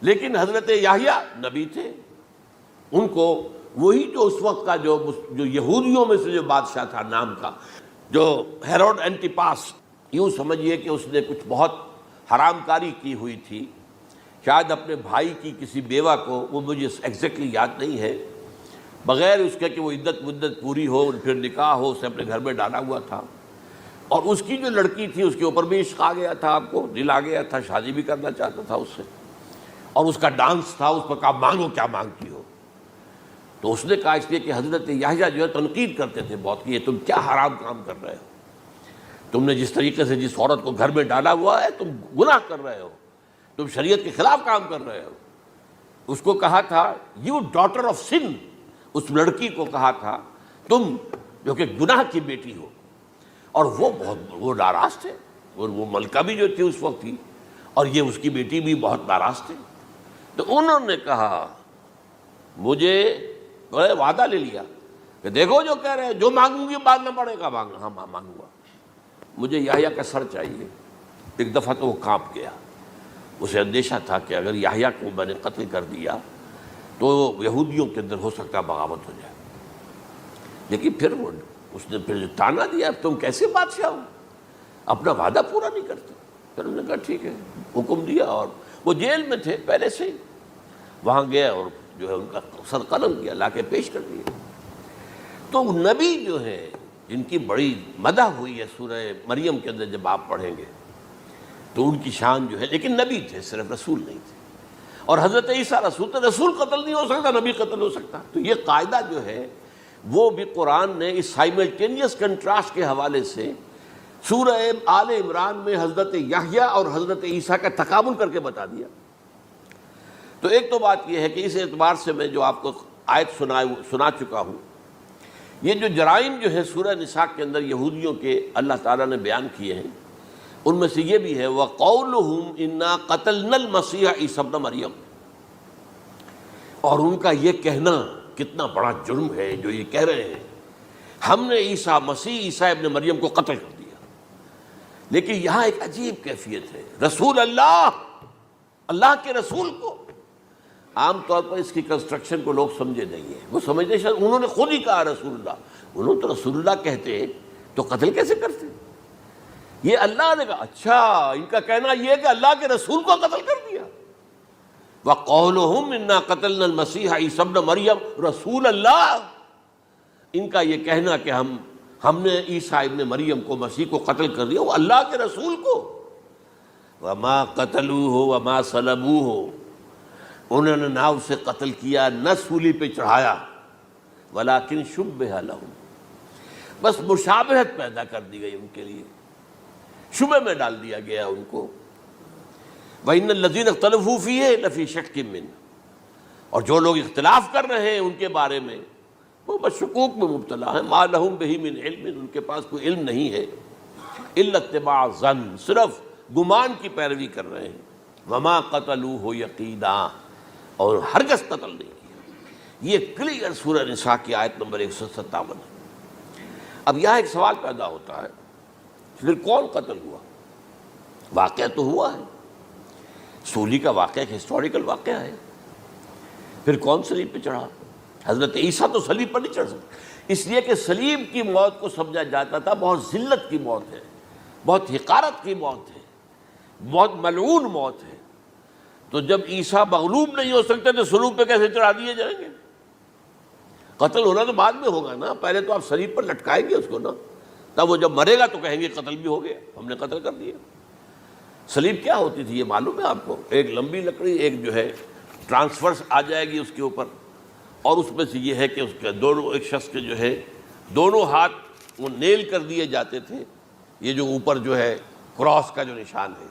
لیکن حضرت یحییٰ نبی تھے، ان کو وہی جو اس وقت کا جو یہودیوں میں سے جو بادشاہ تھا نام کا، جو ہیروڈ اینٹیپاس، یوں سمجھیے کہ اس نے کچھ بہت حرام کاری کی ہوئی تھی، شاید اپنے بھائی کی کسی بیوہ کو، وہ مجھے ایگزیکٹلی یاد نہیں ہے، بغیر اس کے کہ وہ عدت مدت پوری ہو پھر نکاح ہو، اسے اپنے گھر میں ڈالا ہوا تھا، اور اس کی جو لڑکی تھی اس کے اوپر بھی عشق آ گیا تھا، آپ کو دل آ گیا تھا، شادی بھی کرنا چاہتا تھا اس سے، اور اس کا ڈانس تھا، اس پر کہا مانگو کیا مانگتی ہو، تو اس نے کہا، اس لیے کہ حضرت یحییٰ جو ہے تنقید کرتے تھے بہت کہ یہ تم کیا حرام کام کر رہے ہو، تم نے جس طریقے سے جس عورت کو گھر میں ڈالا ہوا ہے تم گناہ کر رہے ہو، تم شریعت کے خلاف کام کر رہے ہو۔ اس کو کہا تھا یو ڈاٹر آف سن، اس لڑکی کو کہا تھا تم جو کہ گناہ کی بیٹی ہو، اور وہ ناراض تھے، اور وہ ملکہ بھی جو تھی اس وقت تھی، اور یہ اس کی بیٹی بھی بہت ناراض تھے، تو انہوں نے کہا مجھے وعدہ لے لیا کہ دیکھو جو کہہ رہے ہیں، جو مانگوں گی مانگنا پڑے گا، ہاں مانگوں گا، مجھے یحییٰ کا سر چاہیے۔ ایک دفعہ تو وہ کانپ گیا، اسے اندیشہ تھا کہ اگر یحییٰ کو میں نے قتل کر دیا تو یہودیوں کے اندر ہو سکتا بغاوت ہو جائے، لیکن پھر اس نے پھر تانا دیا تم کیسے بادشاہ ہو، اپنا وعدہ پورا نہیں کرتے۔ پھر انہوں نے کہا ٹھیک ہے، حکم دیا، اور وہ جیل میں تھے پہلے سے ہی، وہاں گیا اور جو ہے ان کا سر قلم کیا، لا کے پیش کر دیا۔ تو نبی جو ہے جن کی بڑی مدح ہوئی ہے سورہ مریم کے اندر، جب آپ پڑھیں گے تو ان کی شان جو ہے، لیکن نبی تھے، صرف رسول نہیں تھے، اور حضرت عیسیٰ رسول تھے، رسول قتل نہیں ہو سکتا، نبی قتل ہو سکتا۔ تو یہ قاعدہ جو ہے وہ بھی قرآن نے اس سائملٹینیس کنٹراسٹ کے حوالے سے سورہ آل عمران میں حضرت یحییٰ اور حضرت عیسیٰ کا تقابل کر کے بتا دیا۔ تو ایک تو بات یہ ہے کہ اس اعتبار سے میں جو آپ کو آیت سنا چکا ہوں، یہ جو جرائم جو ہے سورہ نساء کے اندر یہودیوں کے اللہ تعالیٰ نے بیان کیے ہیں، ان میں سے یہ بھی ہے وَقَوْلُهُمْ إِنَّا قَتَلْنَا الْمَسِيحَ عِيسَى ابْنَ مَرْيَمَ، اور ان کا یہ کہنا کتنا بڑا جرم ہے جو یہ کہہ رہے ہیں ہم نے عیسیٰ ابن مریم کو قتل کر دیا۔ لیکن یہاں ایک عجیب کیفیت ہے، رسول اللہ کے رسول کو، عام طور پر اس کی کنسٹرکشن کو لوگ سمجھے نہیں ہیں، وہ سمجھتے ہیں انہوں نے خود ہی کہا رسول اللہ، انہوں تو رسول اللہ کہتے تو قتل کیسے کرتے، یہ اللہ نے کہا، اچھا ان کا کہنا یہ ہے کہ اللہ کے رسول کو قتل کر دیا۔ وَقَوْلُهُمْ إِنَّا قَتَلْنَا الْمَسِيحَ عِيسَى ابْنَ مَرْيَمَ رسول اللہ، ان کا یہ کہنا کہ ہم نے عیسیٰ ابن مریم کو، مسیح کو قتل کر دیا، وہ اللہ کے رسول کو۔ وَمَا قَتَلُوهُ وَمَا صَلَبُوهُ، انہوں نے نہ اسے قتل کیا، نہ سولی پہ چڑھایا، ولیکن شبہ لہم، بس مشابہت پیدا کر دی گئی ان کے لیے، شبہ میں ڈال دیا گیا ان کو۔ وَإِنَّ الَّذِينَ اخْتَلَفُوا فِيهِ لَفِي شَكٍّ مِّنْهُ، اور جو لوگ اختلاف کر رہے ہیں ان کے بارے میں وہ بس شکوک میں مبتلا ہیں، مَا لَهُم بِهِ مِنْ عِلْمٍ، ان کے پاس کوئی علم نہیں ہے، إِلَّا اتِّبَاعَ الظَّنِّ، صرف گمان کی پیروی کر رہے ہیں۔ وَمَا قَتَلُوهُ يَقِينًا، اور ہرگز قتل نہیں کیا۔ یہ کلیئر سورہ نساء کی آیت نمبر 157 ہے۔ اب یہاں ایک سوال پیدا ہوتا ہے، پھر کون قتل ہوا؟ واقعہ تو ہوا ہے، سولی کا واقعہ ایک ہسٹوریکل واقعہ ہے، پھر کون صلیب پہ چڑھا؟ حضرت عیسیٰ تو صلیب پر نہیں چڑھ سکتے، اس لیے کہ صلیب کی موت کو سمجھا جاتا تھا بہت ذلت کی موت ہے، بہت حقارت کی موت ہے، بہت ملعون موت ہے۔ تو جب عیسیٰ مغلوب نہیں ہو سکتے تو صلیب پہ کیسے چڑھا دیے جائیں گے؟ قتل ہونا تو بعد میں ہوگا نا، پہلے تو آپ صلیب پر لٹکائیں گے اس کو نا، تب وہ جب مرے گا تو کہیں گے قتل بھی ہو گیا، ہم نے قتل کر دیا۔ صلیب کیا ہوتی تھی یہ معلوم ہے آپ کو؟ ایک لمبی لکڑی، ایک جو ہے ٹرانسفرس آ جائے گی اس کے اوپر، اور اس میں سے یہ ہے کہ اس کے دونوں، ایک شخص کے جو ہے دونوں ہاتھ وہ نیل کر دیے جاتے تھے، یہ جو اوپر جو ہے کراس کا جو نشان ہے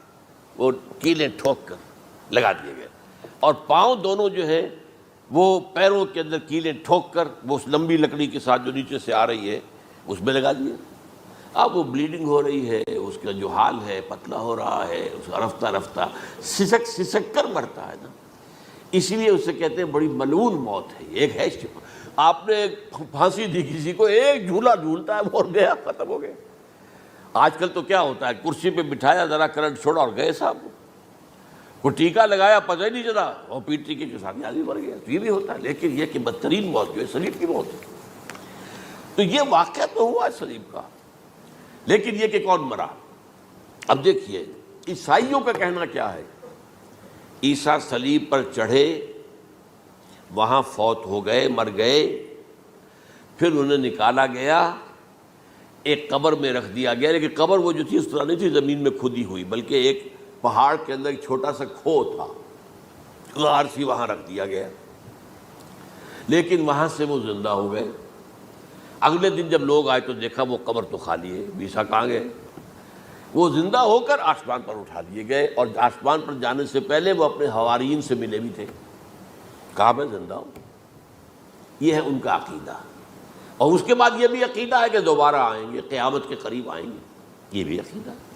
وہ کیلیں ٹھوک کر لگا دیے گئے، اور پاؤں دونوں جو ہے وہ پیروں کے اندر کیلیں ٹھوک کر وہ اس لمبی لکڑی کے ساتھ جو نیچے سے آ رہی ہے اس میں لگا دیے۔ اب وہ بلیڈنگ ہو رہی ہے، اس کا جو حال ہے پتلا ہو رہا ہے، اس کا رفتہ رفتہ سسک کر مرتا ہے نا، اسی لیے اسے کہتے ہیں بڑی ملعون موت ہے۔ ایک ہے آپ نے پھانسی دی کسی کو، ایک جھولا جھولتا ہے اور گیا، ختم ہو گیا۔ آج کل تو کیا ہوتا ہے، کرسی پہ بٹھایا، ذرا کرنٹ چھوڑا اور گئے صاحب، کو ٹیکا لگایا پتہ ہی نہیں چلا اور پیٹ ٹیکے کے ساتھ آدمی مر گیا، تو یہ بھی ہوتا ہے۔ لیکن یہ کہ بدترین موت جو ہے صلیب کی موت ہے۔ تو یہ واقعہ تو ہوا ہے صلیب کا، لیکن یہ کہ کون مرا؟ اب دیکھیے عیسائیوں کا کہنا کیا ہے، عیسیٰ صلیب پر چڑھے، وہاں فوت ہو گئے، مر گئے، پھر انہیں نکالا گیا، ایک قبر میں رکھ دیا گیا، لیکن قبر وہ جو تھی اس طرح نہیں تھی زمین میں کھودی ہوئی، بلکہ ایک پہاڑ کے اندر ایک چھوٹا سا کھو تھا، غار سی وہاں رکھ دیا گیا، لیکن وہاں سے وہ زندہ ہو گئے۔ اگلے دن جب لوگ آئے تو دیکھا وہ قبر تو خالی ہے، عیسیٰ کہاں گئے؟ وہ زندہ ہو کر آسمان پر اٹھا دیے گئے، اور آسمان پر جانے سے پہلے وہ اپنے حواریین سے ملے بھی تھے، کہا میں زندہ ہوں۔ یہ ہے ان کا عقیدہ، اور اس کے بعد یہ بھی عقیدہ ہے کہ دوبارہ آئیں گے، قیامت کے قریب آئیں گے، یہ بھی عقیدہ ہے۔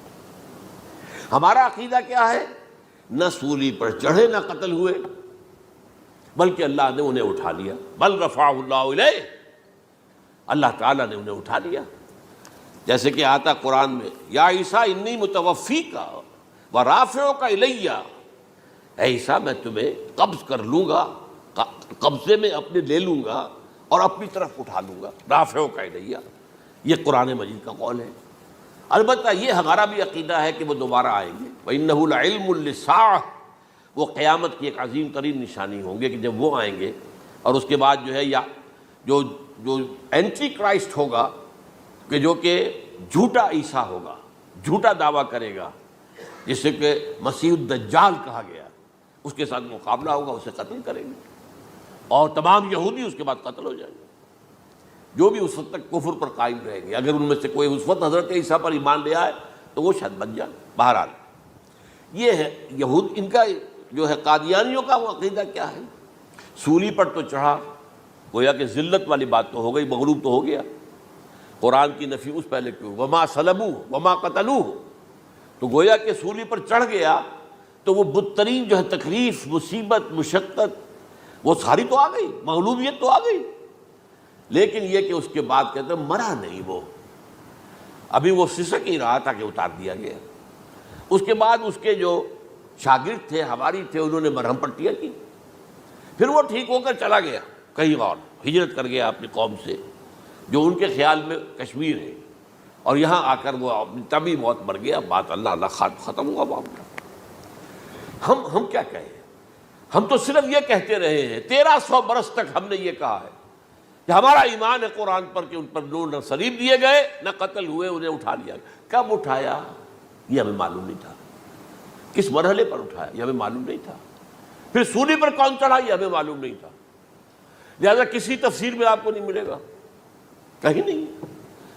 ہمارا عقیدہ کیا ہے؟ نہ سولی پر چڑھے نہ قتل ہوئے، بلکہ اللہ نے انہیں اٹھا لیا، بل رفعہ اللہ الیہ، اللہ تعالیٰ نے انہیں اٹھا لیا۔ جیسے کہ آتا قرآن میں، یا عیسیٰ انی متوفیک ورافعک الی، اے عیسیٰ میں تمہیں قبض کر لوں گا، قبضے میں اپنے لے لوں گا اور اپنی طرف اٹھا لوں گا، رافعک الی، یہ قرآن مجید کا قول ہے۔ البتہ یہ ہمارا بھی عقیدہ ہے کہ وہ دوبارہ آئیں گے، وَإِنَّهُ لَعِلْمٌ لِلسَّاعَةِ، وہ قیامت کی ایک عظیم ترین نشانی ہوں گے کہ جب وہ آئیں گے، اور اس کے بعد جو ہے یا جو اینٹی کرائسٹ ہوگا، کہ جو کہ جھوٹا عیسیٰ ہوگا، جھوٹا دعویٰ کرے گا، جسے کہ مسیح الدجال کہا گیا، اس کے ساتھ مقابلہ ہوگا، اسے قتل کریں گے، اور تمام یہودی اس کے بعد قتل ہو جائیں گے، جو بھی اس وقت تک کفر پر قائم رہیں گے۔ اگر ان میں سے کوئی اس وقت حضرت عیسیٰ پر ایمان لے آئے تو وہ شاید بن جائے۔ بہرحال یہ ہے یہود، ان کا جو ہے قادیانیوں کا وہ عقیدہ کیا ہے، سولی پر تو چڑھا، گویا کہ ذلت والی بات تو ہو گئی، مغلوب تو ہو گیا، قرآن کی نفی اس پہلے کیوں، وما صلبوہ وما قتلوہ، تو گویا کہ سولی پر چڑھ گیا تو وہ بدترین جو ہے تکلیف، مصیبت، مشقت وہ ساری تو آ گئی، مغلوبیت تو آ گئی، لیکن یہ کہ اس کے بعد کہتے ہیں مرا نہیں، وہ ابھی وہ سسک ہی رہا تھا کہ اتار دیا گیا۔ اس کے بعد اس کے جو شاگرد تھے، حواری تھے، انہوں نے مرہم پٹیاں کی، پھر وہ ٹھیک ہو کر چلا گیا کہیں اور، ہجرت کر گیا اپنی قوم سے جو ان کے خیال میں کشمیر ہے، اور یہاں آ کر وہ تبھی موت مر گیا۔ بات اللہ ختم ہوا معاملہ۔ ہم کیا کہیں، ہم تو صرف یہ کہتے رہے ہیں، 1300 برس تک ہم نے یہ کہا ہے کہ ہمارا ایمان ہے قرآن پر کہ ان پر نہ صلیب دیے گئے نہ قتل ہوئے، انہیں اٹھا لیا۔ کب اٹھایا یہ ہمیں معلوم نہیں تھا، کس مرحلے پر اٹھایا یہ ہمیں معلوم نہیں تھا، پھر سولی پر کون چڑھا یہ ہمیں معلوم نہیں تھا، لہذا کسی تفسیر میں آپ کو نہیں ملے گا، کہیں نہیں،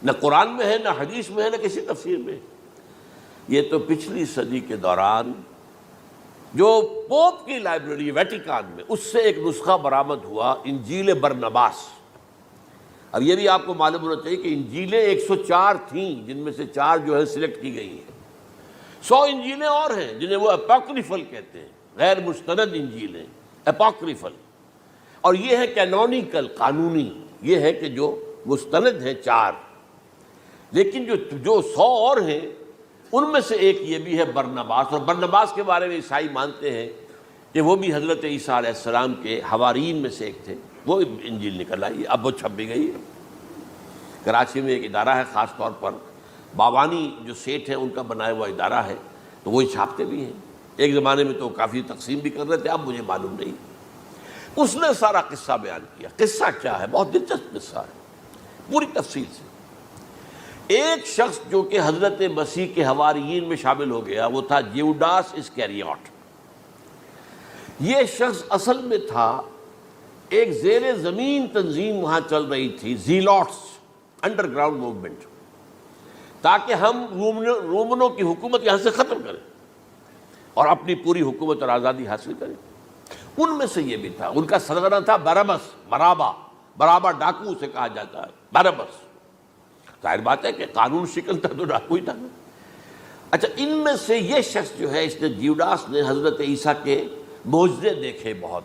نہ قرآن میں ہے، نہ حدیث میں ہے، نہ کسی تفسیر میں۔ یہ تو پچھلی صدی کے دوران جو پوپ کی لائبریری ویٹیکان میں، اس سے ایک نسخہ برآمد ہوا، انجیل برنباس۔ اب یہ بھی آپ کو معلوم ہونا چاہیے کہ انجیلیں 104 تھیں، جن میں سے 4 جو ہے سلیکٹ کی گئی ہیں۔ 100 انجیلیں اور ہیں جنہیں وہ اپوکریفل کہتے ہیں، غیر مستند انجیلیں، اپوکریفل۔ اور یہ ہے کینونیکل، قانونی، یہ ہے کہ جو مستند ہیں 4۔ لیکن جو 100 اور ہیں، ان میں سے ایک یہ بھی ہے برنباس۔ اور برنباس کے بارے میں عیسائی مانتے ہیں کہ وہ بھی حضرت عیسیٰ علیہ السلام کے حواریین میں سے ایک تھے۔ وہ انجیل نکل آئی، اب وہ چھپ بھی گئی ہے۔ کراچی میں ایک ادارہ ہے، خاص طور پر باوانی جو سیٹھ ہیں ان کا بنایا ہوا ادارہ ہے، تو وہی چھاپتے بھی ہیں۔ ایک زمانے میں تو کافی تقسیم بھی کر رہے تھے، اب مجھے معلوم نہیں۔ اس نے سارا قصہ بیان کیا۔ قصہ کیا ہے؟ بہت دلچسپ قصہ ہے، پوری تفصیل سے۔ ایک شخص جو کہ حضرت مسیح کے حواریین میں شامل ہو گیا، وہ تھا جیوڈاس اسکیریوٹ۔ یہ شخص اصل میں تھا ایک زیر زمین تنظیم وہاں چل رہی تھی، زیلوٹس، انڈر گراؤنڈ موومنٹ، تاکہ ہم رومنوں کی حکومت یہاں سے ختم کریں اور اپنی پوری حکومت اور آزادی حاصل کریں۔ ان میں سے یہ بھی تھا، ان کا سرغنہ تھا برابس، برابا ڈاکو اسے کہا جاتا ہے، برابس۔ ظاہر بات ہے کہ قانون شکن تھا تو ڈاکو ہی تھا۔ اچھا، ان میں سے یہ شخص جو ہے، اس نے جیوڈاس نے حضرت عیسیٰ کے معجزے دیکھے بہت،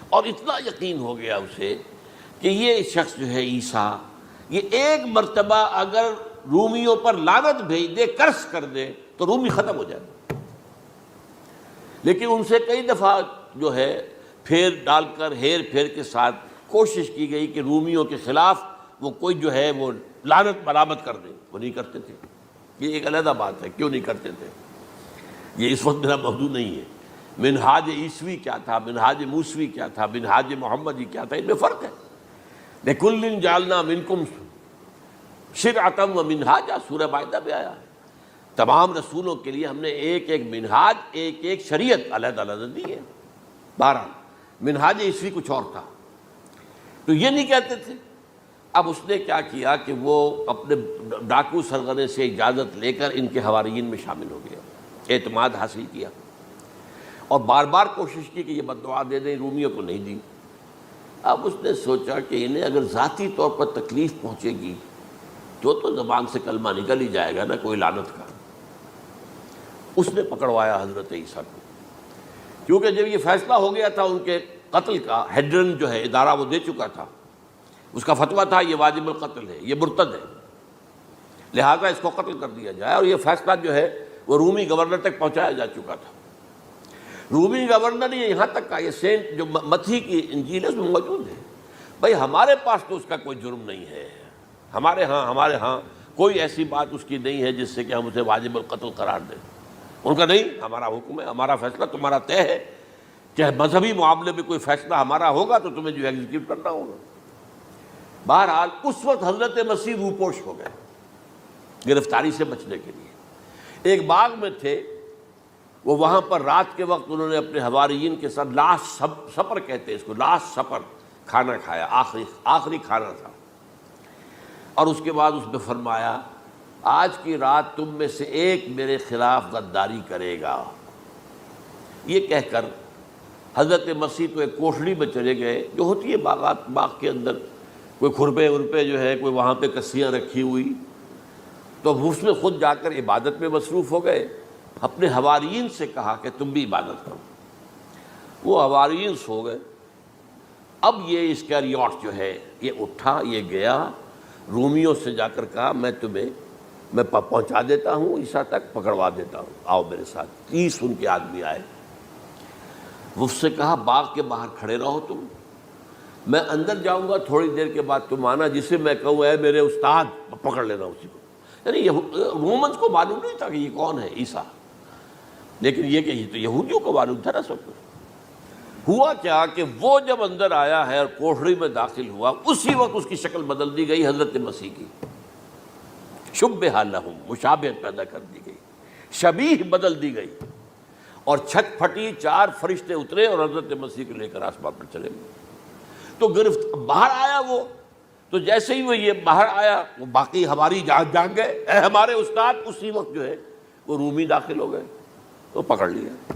اور اتنا یقین ہو گیا اسے کہ یہ شخص جو ہے عیسیٰ، یہ ایک مرتبہ اگر رومیوں پر لعنت بھیج دے، کرس کر دے، تو رومی ختم ہو جائے۔ لیکن ان سے کئی دفعہ جو ہے پھیر ڈال کر، ہیر پھیر کے ساتھ کوشش کی گئی کہ رومیوں کے خلاف وہ کوئی جو ہے وہ لعنت برآمد کر دے، وہ نہیں کرتے تھے۔ یہ ایک علیحدہ بات ہے، کیوں نہیں کرتے تھے، یہ اس وقت میرا موضوع نہیں ہے۔ منہاج عیسوی کیا تھا، منہاج موسوی کیا تھا، منہاج محمدی کیا تھا، ان میں فرق ہے۔ لِكُلٍّ جَعَلْنَا مِنْكُمْ شِرْعَةً وَمِنْهَاجًا، سورہ مائدہ میں آیا ہے۔ تمام رسولوں کے لیے ہم نے ایک ایک منہاج، ایک ایک شریعت علیحدہ علیحدہ دی ہے۔ بہرحال منہاج عیسوی کچھ اور تھا، تو یہ نہیں کہتے تھے۔ اب اس نے کیا کیا کہ وہ اپنے ڈاکو سرغنے سے اجازت لے کر ان کے حواریین میں شامل ہو گیا، اعتماد حاصل کیا، اور بار بار کوشش کی کہ یہ بددعا دے دیں، رومیوں کو نہیں دی۔ اب اس نے سوچا کہ انہیں اگر ذاتی طور پر تکلیف پہنچے گی تو زبان سے کلمہ نکل ہی جائے گا نا، کوئی لعنت کا۔ اس نے پکڑوایا حضرت عیسیٰ کو، کیونکہ جب یہ فیصلہ ہو گیا تھا ان کے قتل کا، ہیڈرن جو ہے ادارہ وہ دے چکا تھا، اس کا فتویٰ تھا یہ واجب القتل ہے، یہ مرتد ہے، لہذا اس کو قتل کر دیا جائے۔ اور یہ فیصلہ جو ہے وہ رومی گورنر تک پہنچایا جا چکا تھا۔ رومی گورنر نے یہاں تک کہا، یہ سینٹ جو متی کی انجیل ہے اس میں موجود ہے، بھائی ہمارے پاس تو اس کا کوئی جرم نہیں ہے، ہمارے ہاں کوئی ایسی بات اس کی نہیں ہے جس سے کہ ہم اسے واجب القتل قرار دیں۔ ان کا نہیں، ہمارا حکم ہے، ہمارا فیصلہ تمہارا طے ہے، چاہے مذہبی معاملے میں کوئی فیصلہ ہمارا ہوگا تو تمہیں جو ایگزیکیوٹ کرنا ہوگا۔ بہرحال اس وقت حضرت مسیح روپوش ہو گئے گرفتاری سے بچنے کے لیے۔ ایک باغ میں تھے وہ، وہاں پر رات کے وقت انہوں نے اپنے حواریین کے ساتھ لاسٹ سپر کہتے ہیں اس کو، لاسٹ سپر، کھانا کھایا، آخری کھانا تھا۔ اور اس کے بعد اس نے فرمایا، آج کی رات تم میں سے ایک میرے خلاف غداری کرے گا۔ یہ کہہ کر حضرت مسیح تو ایک کوٹھڑی میں چلے گئے، جو ہوتی ہے باغ کے اندر، کوئی کھرپے ورپے جو ہے، کوئی وہاں پہ کسیاں رکھی ہوئی، تو اس میں خود جا کر عبادت میں مصروف ہو گئے۔ اپنے حواریین سے کہا کہ تم بھی عبادت کرو۔ وہ حواریین سو گئے۔ اب یہ اسکریوٹ جو ہے یہ اٹھا، یہ گیا رومیوں سے جا کر کہا میں پہنچا دیتا ہوں عیسیٰ تک، پکڑوا دیتا ہوں، آؤ میرے ساتھ۔ 30 ان کے آدمی آئے، اس سے کہا باغ کے باہر کھڑے رہو تم، میں اندر جاؤں گا، تھوڑی دیر کے بعد تم آنا، جسے میں کہوں اے میرے استاد، پکڑ لینا اسی کو۔ یعنی رومنز کو معلوم نہیں تھا کہ یہ کون ہے عیسیٰ، لیکن یہ کہ یہ تو یہودیوں کو معلوم تھا نا سب کچھ۔ ہوا کیا کہ وہ جب اندر آیا ہے اور کوٹھڑی میں داخل ہوا، اسی وقت اس کی شکل بدل دی گئی حضرت مسیح کی، شبہ لہم، مشابہت پیدا کر دی گئی، شبیہ بدل دی گئی، اور چھت پھٹی، 4 فرشتے اترے اور حضرت مسیح کو لے کر آسمان پر چلے گئے۔ تو گرفت باہر آیا وہ، تو جیسے ہی وہ یہ باہر آیا وہ باقی ہماری جان گئے، اے ہمارے استاد، اسی وقت جو ہے وہ رومی داخل ہو گئے تو پکڑ لیا۔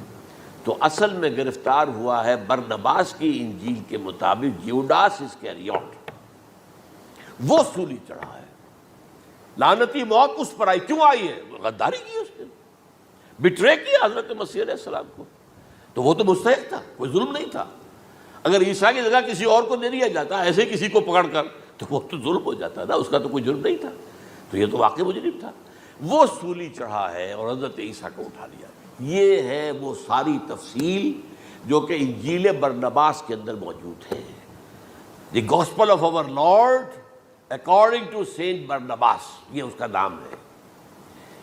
تو اصل میں گرفتار ہوا ہے برنباس کی انجیل کے مطابق یوڈاس اسکریوٹ، وہ سولی چڑھا ہے، لعنتی موت اس پر آئی۔ کیوں آئی ہے؟ غداری کی اس نے، بٹرے کیا حضرت مسیح علیہ السلام کو، تو وہ تو مستحق تھا، کوئی ظلم نہیں تھا۔ اگر عیسیٰ کی جگہ کسی اور کو دے دیا جاتا ایسے کسی کو پکڑ کر تو وہ تو ظلم ہو جاتا نا، اس کا تو کوئی جرم نہیں تھا، تو یہ تو واقعی مجرم تھا۔ وہ سولی چڑھا ہے اور حضرت عیسیٰ کو اٹھا لیا۔ یہ ہے وہ ساری تفصیل جو کہ انجیل برنباس کے اندر موجود ہے۔ The gospel of our Lord according to Saint Barnabas, یہ اس کا نام ہے۔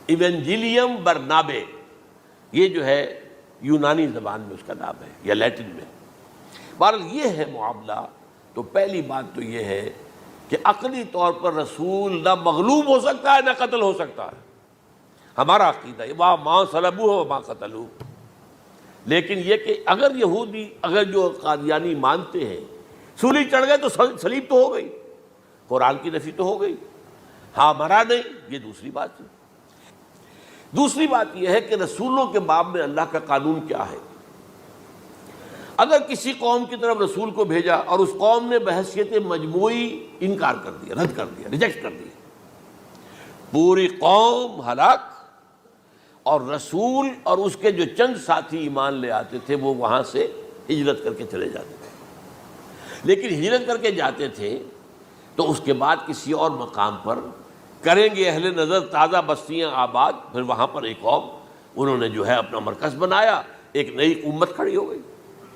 ایونجیلیم برنابے، یہ جو ہے یونانی زبان میں اس کا نام ہے یا لیٹن میں۔ بہرحال یہ ہے معاملہ۔ تو پہلی بات تو یہ ہے کہ عقلی طور پر رسول نہ مغلوب ہو سکتا ہے نہ قتل ہو سکتا ہے، ہمارا عقیدہ ہے، ماں صلبوہ و ماں قتلوہ۔ لیکن یہ کہ اگر یہودی، اگر جو قادیانی مانتے ہیں سولی چڑھ گئے تو صلیب تو ہو گئی، قرآن کی نفی تو ہو گئی، ہاں مرا نہیں، یہ دوسری بات ہے۔ دوسری بات یہ ہے کہ رسولوں کے باب میں اللہ کا قانون کیا ہے۔ اگر کسی قوم کی طرف رسول کو بھیجا اور اس قوم نے بحیثیت مجموعی انکار کر دیا، رد کر دیا، ریجیکٹ کر دیا، پوری قوم ہلاک، اور رسول اور اس کے جو چند ساتھی ایمان لے آتے تھے وہ وہاں سے ہجرت کر کے چلے جاتے تھے۔ لیکن ہجرت کر کے جاتے تھے تو اس کے بعد کسی اور مقام پر کریں گے اہل نظر تازہ بستیاں آباد، پھر وہاں پر ایک قوم انہوں نے جو ہے اپنا مرکز بنایا، ایک نئی امت کھڑی ہو گئی۔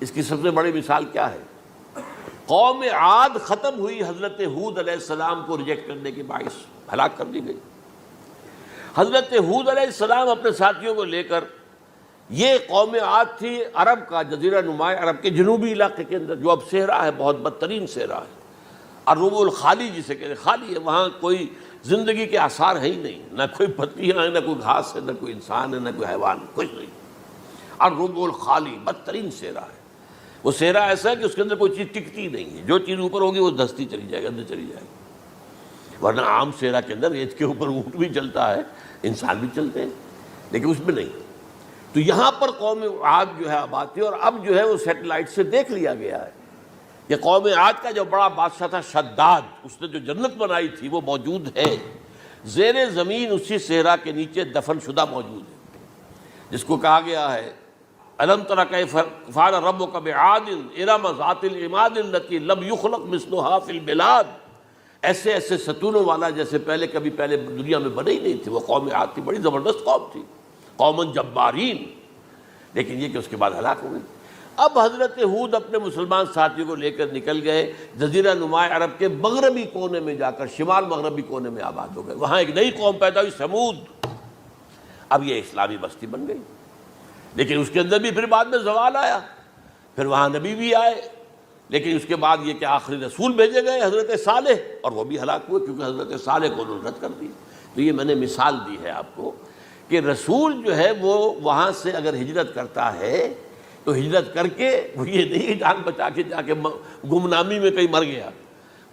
اس کی سب سے بڑی مثال کیا ہے؟ قوم عاد ختم ہوئی حضرت ہود علیہ السلام کو ریجیکٹ کرنے کے باعث، ہلاک کر دی گئی۔ حضرت ہود علیہ السلام اپنے ساتھیوں کو لے کر، یہ قوم عاد تھی عرب کا جزیرہ نما عرب کے جنوبی علاقے کے اندر، جو اب صحرا ہے، بہت بدترین صحرا ہے، الربع الخالی جسے کہتے ہیں، خالی ہے، وہاں کوئی زندگی کے آثار ہے ہی نہیں، نہ کوئی پتیاں ہیں، نہ کوئی گھاس ہے، نہ کوئی انسان ہے، نہ کوئی حیوان، کچھ نہیں۔ الربع الخالی، بدترین صحرا ہے۔ وہ صحرا ایسا ہے کہ اس کے اندر کوئی چیز ٹکتی نہیں ہے، جو چیز اوپر ہوگی وہ دھستی چلی جائے گی، اندر چلی جائے گی۔ ورنہ عام صحرا کے اندر ریت کے اوپر اونٹ بھی چلتا ہے، انسان بھی چلتے ہیں، لیکن اس میں نہیں۔ تو یہاں پر قوم عاد جو ہے آباد تھی، اور اب جو ہے وہ سیٹلائٹ سے دیکھ لیا گیا ہے کہ قوم عاد کا جو بڑا بادشاہ تھا شداد، اس نے جو جنت بنائی تھی وہ موجود ہے، زیر زمین اسی صحرا کے نیچے دفن شدہ موجود ہے، جس کو کہا گیا ہے الم تر کیف فعل ربک بعاد ارم ذات العماد التی لم یخلق مثلها فی البلاد۔ ایسے ایسے ستونوں والا جیسے پہلے کبھی پہلے دنیا میں بنے ہی نہیں تھے۔ وہ قوم عاد تھی، بڑی زبردست قوم تھی، قوم جبارین، لیکن یہ کہ اس کے بعد ہلاک ہو گئی۔ اب حضرت ہود اپنے مسلمان ساتھیوں کو لے کر نکل گئے، جزیرہ نما عرب کے مغربی کونے میں جا کر، شمال مغربی کونے میں آباد ہو گئے۔ وہاں ایک نئی قوم پیدا ہوئی، سمود۔ اب یہ اسلامی بستی بن گئی، لیکن اس کے اندر بھی پھر بعد میں زوال آیا، پھر وہاں نبی بھی آئے، لیکن اس کے بعد یہ کہ آخری رسول بھیجے گئے حضرت صالح، اور وہ بھی ہلاک ہوئے کیونکہ حضرت صالح کو انہوں نے رد کر دی۔ تو یہ میں نے مثال دی ہے آپ کو کہ رسول جو ہے وہ وہاں سے اگر ہجرت کرتا ہے تو ہجرت کر کے وہ یہ نہیں جان بچا کے جا کے گمنامی میں کہیں مر گیا،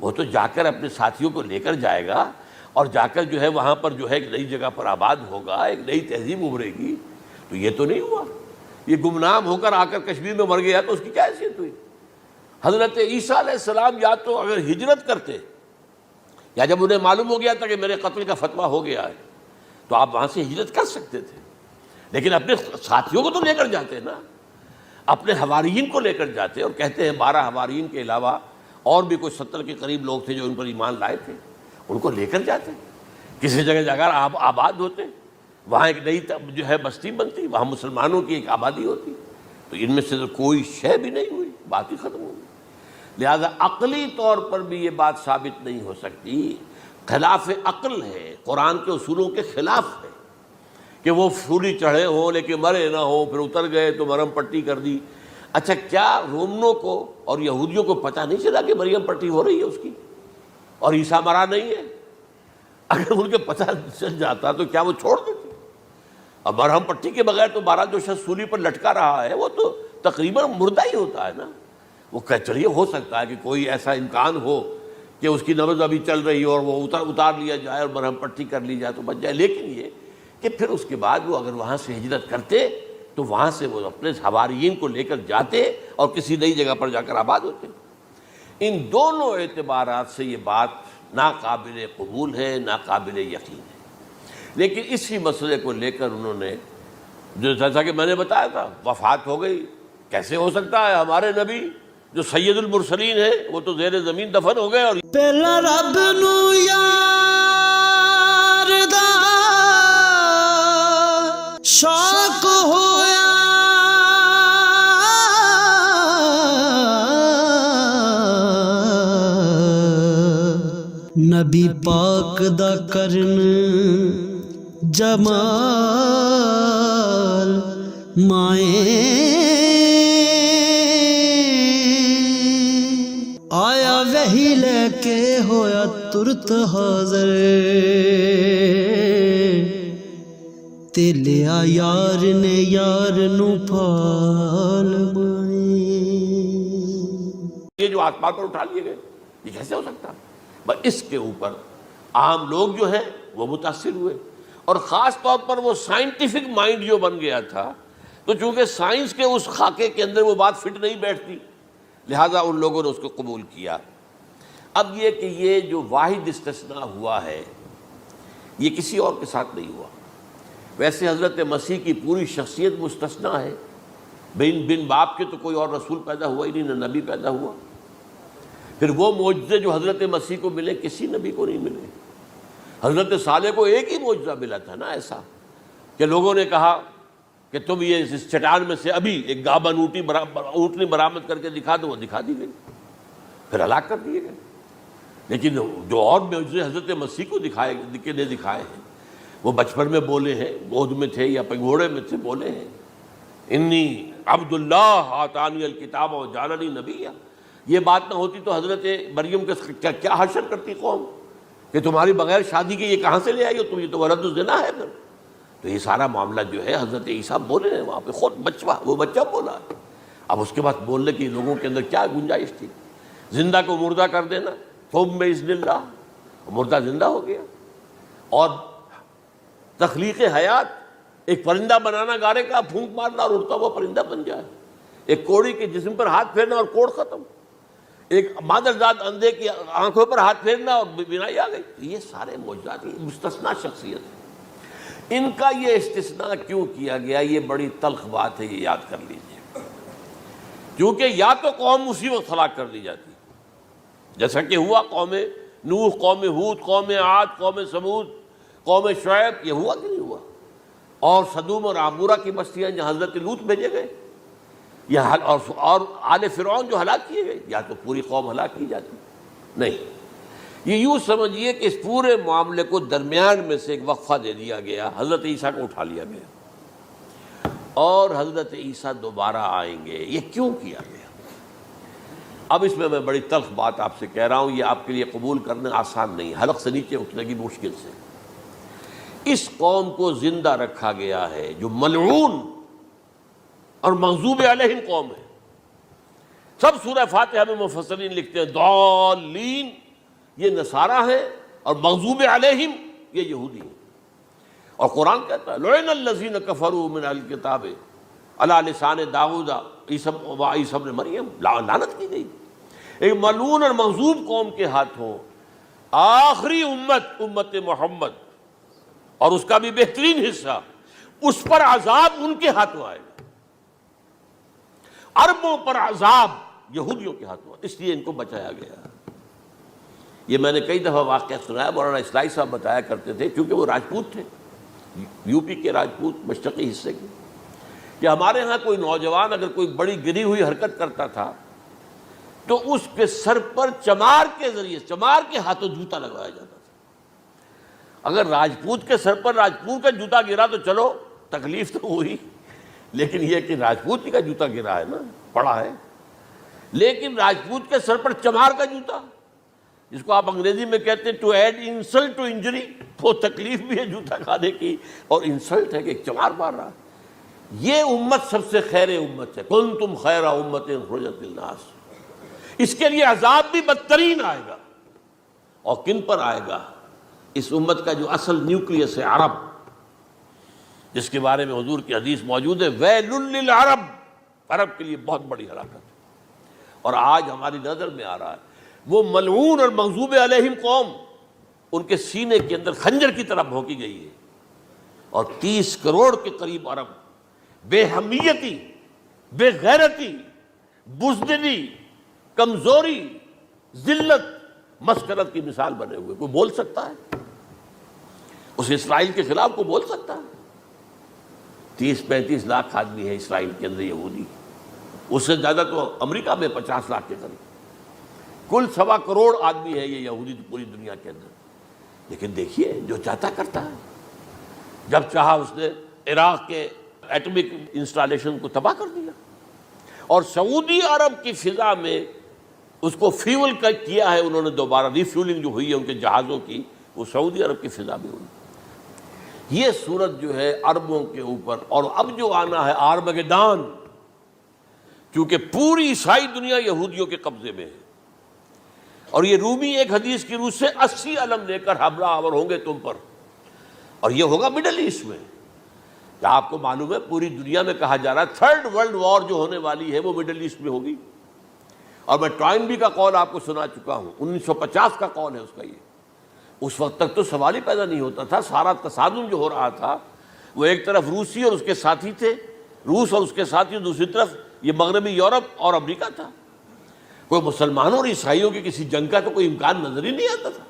وہ تو جا کر اپنے ساتھیوں کو لے کر جائے گا، اور جا کر جو ہے وہاں پر جو ہے ایک نئی جگہ پر آباد ہوگا، ایک نئی تہذیب ابھرے گی۔ تو یہ تو نہیں ہوا، یہ گمنام ہو کر آ کر کشمیر میں مر گیا تو اس کی کیا حیثیت ہوئی؟ حضرت عیسیٰ علیہ السلام یا تو اگر ہجرت کرتے، یا جب انہیں معلوم ہو گیا تھا کہ میرے قتل کا فتویٰ ہو گیا ہے، تو آپ وہاں سے ہجرت کر سکتے تھے، لیکن اپنے ساتھیوں کو تو لے کر جاتے نا، اپنے حواریین کو لے کر جاتے، اور کہتے ہیں 12 حواریین کے علاوہ اور بھی کوئی 70 کے قریب لوگ تھے جو ان پر ایمان لائے تھے، ان کو لے کر جاتے، کسی جگہ جا کر آباد ہوتے، وہاں ایک نئی جو ہے بستی بنتی، وہاں مسلمانوں کی ایک آبادی ہوتی۔ تو ان میں سے تو کوئی شے بھی نہیں ہوئی، بات ہی ختم ہو گئی۔ لہذا عقلی طور پر بھی یہ بات ثابت نہیں ہو سکتی، خلاف عقل ہے، قرآن کے اصولوں کے خلاف ہے کہ وہ سولی چڑھے ہوں لیکن مرے نہ ہوں، پھر اتر گئے تو مرہم پٹی کر دی۔ اچھا، کیا رومنوں کو اور یہودیوں کو پتہ نہیں چلا کہ مریم پٹی ہو رہی ہے اس کی اور عیسیٰ مرا نہیں ہے؟ اگر ان کے پتہ چل جاتا تو کیا وہ چھوڑ دیتے؟ اب مرہم پٹی کے بغیر تو 12 جو شخص سولی پر لٹکا رہا ہے وہ تو تقریباً مردہ ہی ہوتا ہے نا، وہ کہ چلیے ہو سکتا ہے کہ کوئی ایسا امکان ہو کہ اس کی نبض ابھی چل رہی ہو اور وہ اتار لیا جائے اور مرہم پٹی کر لی جائے تو بچ جائے، لیکن یہ کہ پھر اس کے بعد وہ اگر وہاں سے ہجرت کرتے تو وہاں سے وہ اپنے حواریین کو لے کر جاتے اور کسی نئی جگہ پر جا کر آباد ہوتے۔ ان دونوں اعتبارات سے یہ بات ناقابل قبول ہے، ناقابل یقین ہے۔ لیکن اسی مسئلے کو لے کر انہوں نے، جو جیسا کہ میں نے بتایا تھا، وفات ہو گئی، کیسے ہو سکتا ہے ہمارے نبی جو سید المرسلین ہے وہ تو زیر زمین دفن ہو گئے، اور پہلا رب نو یار دا شوق ہویا، نبی پاک دا کرن جمال مائیں آیا وہی لے کے ہویا ترت حاضر، تے لیا یار نے یار نو پال مائیں۔ یہ جو آسمان پر اٹھا لیے گئے، یہ کیسے ہو سکتا؟ بس اس کے اوپر عام لوگ جو ہیں وہ متاثر ہوئے، اور خاص طور پر وہ سائنٹیفک مائنڈ جو بن گیا تھا، تو چونکہ سائنس کے اس خاکے کے اندر وہ بات فٹ نہیں بیٹھتی، لہٰذا ان لوگوں نے اس کو قبول کیا۔ اب یہ کہ یہ جو واحد استثناء ہوا ہے یہ کسی اور کے ساتھ نہیں ہوا۔ ویسے حضرت مسیح کی پوری شخصیت مستثنیٰ ہے، بن باپ کے تو کوئی اور رسول پیدا ہوا ہی نہیں، نہ نبی پیدا ہوا۔ پھر وہ معجزے جو حضرت مسیح کو ملے کسی نبی کو نہیں ملے۔ حضرت صالح کو ایک ہی معجزہ ملا تھا نا ایسا کہ لوگوں نے کہا کہ تم یہ اس چٹان میں سے ابھی ایک گابن اونٹنی برآمد کر کے دکھا دو، وہ دکھا دی گئی، پھر ہلاک کر دیے گئے۔ لیکن جو اور معجزے حضرت مسیح کو دکھائے ہیں وہ بچپن میں بولے ہیں، گود میں تھے یا پگھوڑے میں تھے، بولے ہیں انی عبداللہ آتانی الکتاب وجعلنی نبیہ۔ یہ بات نہ ہوتی تو حضرت مریم کے کیا حشر کرتی قوم کہ تمہاری بغیر شادی کے یہ کہاں سے لے آئی ہو تم، یہ تو ولد الزنا ہے۔ پھر تو یہ سارا معاملہ جو ہے حضرت عیسیٰ بولے ہیں وہاں پہ، خود وہ بچہ بولا ہے۔ اب اس کے بعد بولنے کی لوگوں کے اندر کیا گنجائش تھی؟ زندہ کو مردہ کر دینا، ثم بإذن اللہ، مردہ زندہ ہو گیا۔ اور تخلیق حیات، ایک پرندہ بنانا گارے کا، پھونک مارنا اور اڑتا ہوا پرندہ بن جائے، ایک کوڑی کے جسم پر ہاتھ پھیرنا اور کوڑ ختم، ایک مادرزاد اندھے کی آنکھوں پر ہاتھ پھیرنا اور بینائی آ گئی۔ یہ سارے معجزات مستثنیٰ شخصیت ہے۔ ان کا یہ استثناء کیوں کیا گیا، یہ بڑی تلخ بات ہے، یہ یاد کر لیجیے، کیونکہ یا تو قوم اسی وقت ہلاک کر دی جاتی جیسا کہ ہوا قوم نوح، قوم ہود، قوم عاد، قوم ثمود، قوم شعیب، یہ ہوا کہ نہیں ہوا؟ اور صدوم اور عمورہ کی بستیاں جہاں حضرت لوط بھیجے گئے، اور آل فرعون جو ہلاک کیے گئے، یا تو پوری قوم ہلاک کی جاتی؟ نہیں، یہ یوں سمجھیے کہ اس پورے معاملے کو درمیان میں سے ایک وقفہ دے دیا گیا، حضرت عیسیٰ کو اٹھا لیا گیا، اور حضرت عیسیٰ دوبارہ آئیں گے۔ یہ کیوں کیا گیا؟ اب اس میں بڑی تلخ بات آپ سے کہہ رہا ہوں، یہ آپ کے لیے قبول کرنا آسان نہیں، حلق سے نیچے اٹھنے کی مشکل سے۔ اس قوم کو زندہ رکھا گیا ہے جو ملعون اور مغضوب علیہم قوم ہے۔ سب سورہ فاتحہ میں مفسرین لکھتے ہیں ضالین، یہ نصارہ ہیں، اور مغضوب علیہم یہ یہودی ہیں۔ اور قرآن کہتا ہے لعن الذین کفروا من اہل الکتاب علی لسان داؤد عیسی ابن مریم، لعنت کی گئی ایک ملعون اور مغضوب قوم کے ہاتھوں آخری امت محمد، اور اس کا بھی بہترین حصہ، اس پر عذاب ان کے ہاتھوں آئے گا، عربوں پر عذاب یہودیوں کے ہاتھوں، اس لیے ان کو بچایا گیا۔ یہ میں نے کئی دفعہ واقعہ سنایا، مولانا اصلاحی صاحب بتایا کرتے تھے، کیونکہ وہ راجپوت تھے، یو پی کے راجپوت، مشرقی حصے کے، کہ ہمارے ہاں کوئی نوجوان اگر کوئی بڑی گری ہوئی حرکت کرتا تھا تو اس کے سر پر چمار کے ذریعے، چمار کے ہاتھوں جوتا لگوایا جاتا تھا۔ اگر راجپوت کے سر پر راجپوت کا جوتا گرا تو چلو تکلیف تو ہوئی، لیکن یہ کہ راجپوت کا جوتا گرا ہے نا، پڑا ہے، لیکن راجپوت کے سر پر چمار کا جوتا، جس کو آپ انگریزی میں کہتے ہیں to add insult to injury, وہ تکلیف بھی ہے جوتا کھانے کی، اور انسلٹ ہے کہ ایک چمار مار رہا ہے۔ یہ امت سب سے خیر امت ہے، کنتم خیر امت اخرجت للناس، اس کے لیے عذاب بھی بدترین آئے گا. اور کن پر آئے گا؟ اس امت کا جو اصل نیوکلیس ہے عرب، جس کے بارے میں حضور کی حدیث موجود ہے ویل للعرب، عرب کے لیے بہت بڑی ہلاکت ہے. اور آج ہماری نظر میں آ رہا ہے وہ ملعون اور مغضوب علیہم قوم، ان کے سینے کے اندر خنجر کی طرح بھونکی گئی ہے. اور 30 کروڑ کے قریب عرب بے حمیتی، بے غیرتی، بزدلی، کمزوری، ذلت، مسکرت کی مثال بنے ہوئے. کوئی بول سکتا ہے اس اسرائیل کے خلاف؟ کوئی بول سکتا ہے؟ 30-35 لاکھ آدمی ہے اسرائیل کے اندر یہودی، اس سے زیادہ تو امریکہ میں 50 لاکھ کے قریب، کل 1.25 کروڑ آدمی ہے یہ یہودی پوری دنیا کے اندر. لیکن دیکھیے جو چاہتا کرتا ہے. جب چاہا اس نے عراق کے ایٹمک انسٹالیشن کو تباہ کر دیا، اور سعودی عرب کی فضا میں اس کو فیول کیا ہے انہوں نے، دوبارہ ری فیولنگ جو ہوئی ہے ان کے جہازوں کی، وہ سعودی عرب کی فضا میں ہوئی. یہ صورت جو ہے عربوں کے اوپر. اور اب جو آنا ہے آرمگیدان، کیونکہ پوری عیسائی دنیا یہودیوں کے قبضے میں ہے، اور یہ رومی ایک حدیث کی روح سے 80 علم لے کر حملہ آور ہوں گے تم پر. اور یہ ہوگا مڈل ایسٹ میں. کیا آپ کو معلوم ہے پوری دنیا میں کہا جا رہا ہے 3rd ورلڈ وار جو ہونے والی ہے وہ مڈل ایسٹ میں ہوگی. اور میں ٹوائنبی کا قول آپ کو سنا چکا ہوں، 1950 کا قول ہے اس کا. یہ اس وقت تک تو سوال ہی پیدا نہیں ہوتا تھا. سارا تصادم جو ہو رہا تھا وہ ایک طرف روسی اور اس کے ساتھی تھے، روس اور اس کے ساتھی، دوسری طرف یہ مغربی یورپ اور امریکہ تھا. کوئی مسلمانوں اور عیسائیوں کی کسی جنگ کا تو کوئی امکان نظر ہی نہیں آتا تھا.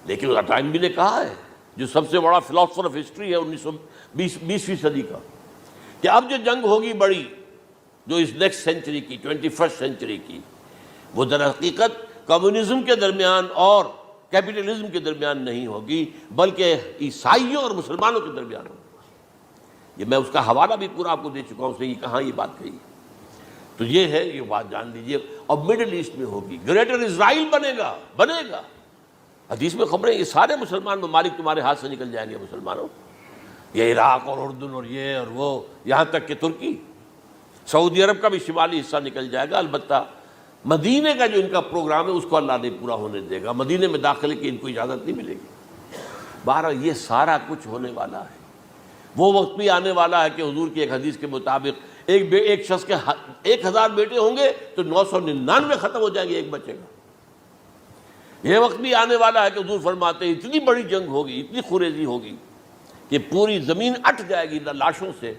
لیکن ٹائنبی نے کہا ہے، جو سب سے بڑا فلاسفر آف ہسٹری ہے 1920ویں صدی کا، کہ اب جو جنگ ہوگی بڑی، جو اس نیکسٹ سینچری کی، 21st سینچری کی، وہ در حقیقت کمیونزم کے درمیان اور کیپٹلزم کے درمیان نہیں ہوگی، بلکہ عیسائیوں اور مسلمانوں کے درمیان ہوگی. یہ میں اس کا حوالہ بھی پورا آپ کو دے چکا ہوں، اس نے یہ کہاں یہ بات کہی. تو یہ ہے، یہ بات جان لیجئے. اور مڈل ایسٹ میں ہوگی، گریٹر اسرائیل بنے گا. حدیث میں خبریں، یہ سارے مسلمان ممالک تمہارے ہاتھ سے نکل جائیں گے مسلمانوں. یہ عراق اور اردن اور یہ اور وہ، یہاں تک کہ ترکی، سعودی عرب کا بھی شمالی حصہ نکل جائے گا. البتہ مدینے کا جو ان کا پروگرام ہے اس کو اللہ نہیں پورا ہونے دے گا. مدینے میں داخلے کی ان کو اجازت نہیں ملے گی. بہرحال یہ سارا کچھ ہونے والا ہے. وہ وقت بھی آنے والا ہے کہ حضور کی ایک حدیث کے مطابق ایک شخص کے 1000 بیٹے ہوں گے تو 999 ختم ہو جائیں گے، ایک بچے گا. یہ وقت بھی آنے والا ہے کہ حضور فرماتے ہیں اتنی بڑی جنگ ہوگی، اتنی خوریزی ہوگی کہ پوری زمین اٹ جائے گی لاشوں سے.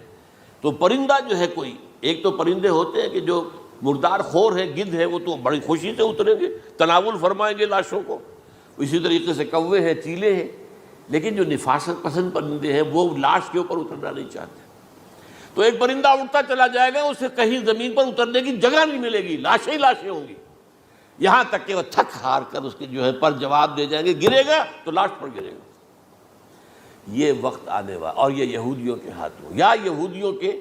تو پرندہ جو ہے، کوئی ایک تو پرندے ہوتے ہیں کہ جو مردار خور ہے، گدھ ہے، وہ تو بڑی خوشی سے اتریں گے، تناول فرمائیں گے لاشوں کو. اسی طریقے سے کوے ہیں، چیلے ہیں. لیکن جو نفاست پسند پرندے ہیں وہ لاش کے اوپر اترنا نہیں چاہتے. تو ایک پرندہ اڑتا چلا جائے گا، اسے کہیں زمین پر اترنے کی جگہ نہیں ملے گی، لاشیں ہی لاشیں ہوں گی، یہاں تک کہ وہ تھک ہار کر اس کے جو ہے پر جواب دے جائیں گے. گرے گا تو لاش پر گرے گا. یہ وقت آنے والا، اور یہ یہودیوں کے ہاتھوں، یا یہودیوں کے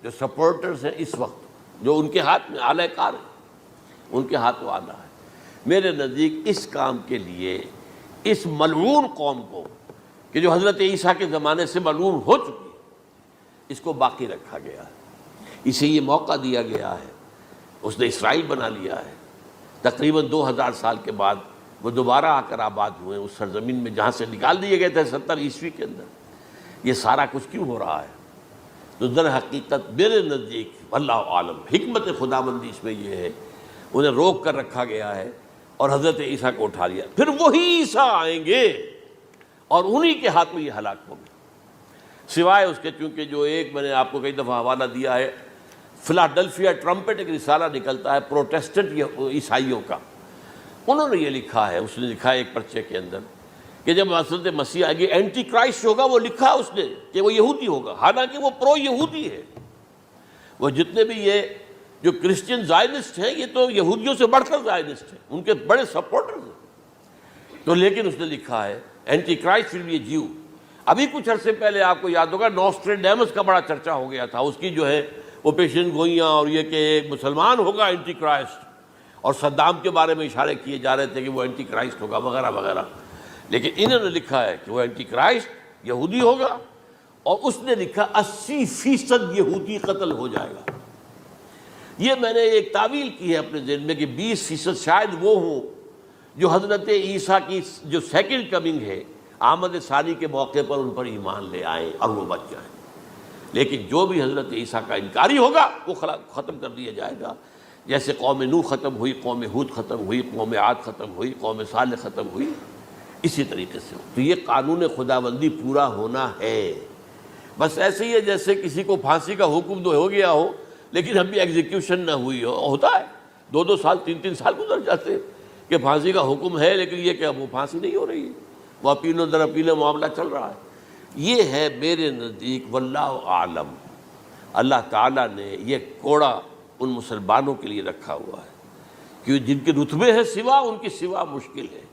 جو سپورٹرز ہیں اس وقت، جو ان کے ہاتھ میں آلہ کار ہیں، ان کے ہاتھوں آنا ہے. میرے نزدیک اس کام کے لیے اس ملعون قوم کو، کہ جو حضرت عیسیٰ کے زمانے سے ملعون ہو چکی ہے، اس کو باقی رکھا گیا ہے. اسے یہ موقع دیا گیا ہے. اس نے اسرائیل بنا لیا ہے. تقریباً 2000 سال کے بعد وہ دوبارہ آ کر آباد ہوئے اس سرزمین میں جہاں سے نکال دیے گئے تھے 70 عیسوی کے اندر. یہ سارا کچھ کیوں ہو رہا ہے؟ تو در حقیقت میرے نزدیک اللہ عالم حکمت خداوندی اس میں یہ ہے، انہیں روک کر رکھا گیا ہے اور حضرت عیسیٰ کو اٹھا لیا. پھر وہی عیسیٰ آئیں گے اور انہی کے ہاتھ میں یہ ہلاک ہوں گے. سوائے اس کے، چونکہ جو ایک میں نے آپ کو کئی دفعہ حوالہ دیا ہے، فلاڈلفیا ٹرمپٹ ایک رسالہ نکلتا ہے پروٹیسٹنٹ عیسائیوں کا. انہوں نے یہ لکھا ہے، اس نے لکھا ہے ایک پرچے کے اندر کہ جب حضرت مسیح آئے گی، اینٹی کرائسٹ ہوگا. وہ لکھا اس نے کہ وہ یہودی ہوگا، حالانکہ وہ پرو یہودی ہے. وہ جتنے بھی یہ جو کرسچن زائنسٹ ہیں، یہ تو یہودیوں سے بڑھ کر زائنسٹ ہیں، ان کے بڑے سپورٹرز ہیں. تو لیکن اس نے لکھا ہے اینٹی کرائسٹ ول بی اے جیو. ابھی کچھ عرصے پہلے آپ کو یاد ہوگا نوسٹریڈیمس کا بڑا چرچا ہو گیا تھا، اس کی جو ہے وہ پیشن گوئیاں، اور یہ کہ ایک مسلمان ہوگا اینٹی کرائسٹ، اور صدام کے بارے میں اشارے کیے جا رہے تھے کہ وہ اینٹی کرائسٹ ہوگا وغیرہ وغیرہ. لیکن انہوں نے لکھا ہے کہ وہ اینٹی کرائسٹ یہودی ہوگا، اور اس نے لکھا 80% یہودی قتل ہو جائے گا. یہ میں نے ایک تعویل کی ہے اپنے ذہن میں کہ 20% شاید وہ ہوں جو حضرت عیسیٰ کی جو سیکنڈ کمنگ ہے آمد ثانی کے موقع پر ان پر ایمان لے آئیں اور وہ بچ جائیں، لیکن جو بھی حضرت عیسیٰ کا انکاری ہوگا وہ ختم کر دیا جائے گا، جیسے قوم نوح ختم ہوئی، قوم ہود ختم ہوئی، قوم عاد ختم ہوئی، قوم صالح ختم ہوئی، اسی طریقے سے تو یہ قانون خداوندی پورا ہونا ہے۔ بس ایسے ہی ہے جیسے کسی کو پھانسی کا حکم تو ہو گیا ہو لیکن ابھی ایگزیکیوشن نہ ہوئی ہو، ہوتا ہے 2 سال 3 سال گزر جاتے ہیں کہ پھانسی کا حکم ہے لیکن یہ کہ وہ پھانسی نہیں ہو رہی ہے، وہ اپیل و در اپیل معاملہ چل رہا ہے۔ یہ ہے میرے نزدیک واللہ اعلم، اللہ تعالیٰ نے یہ کوڑا ان مسلمانوں کے لیے رکھا ہوا ہے کہ جن کے رتبے ہیں سوا، ان کی سوا مشکل ہے۔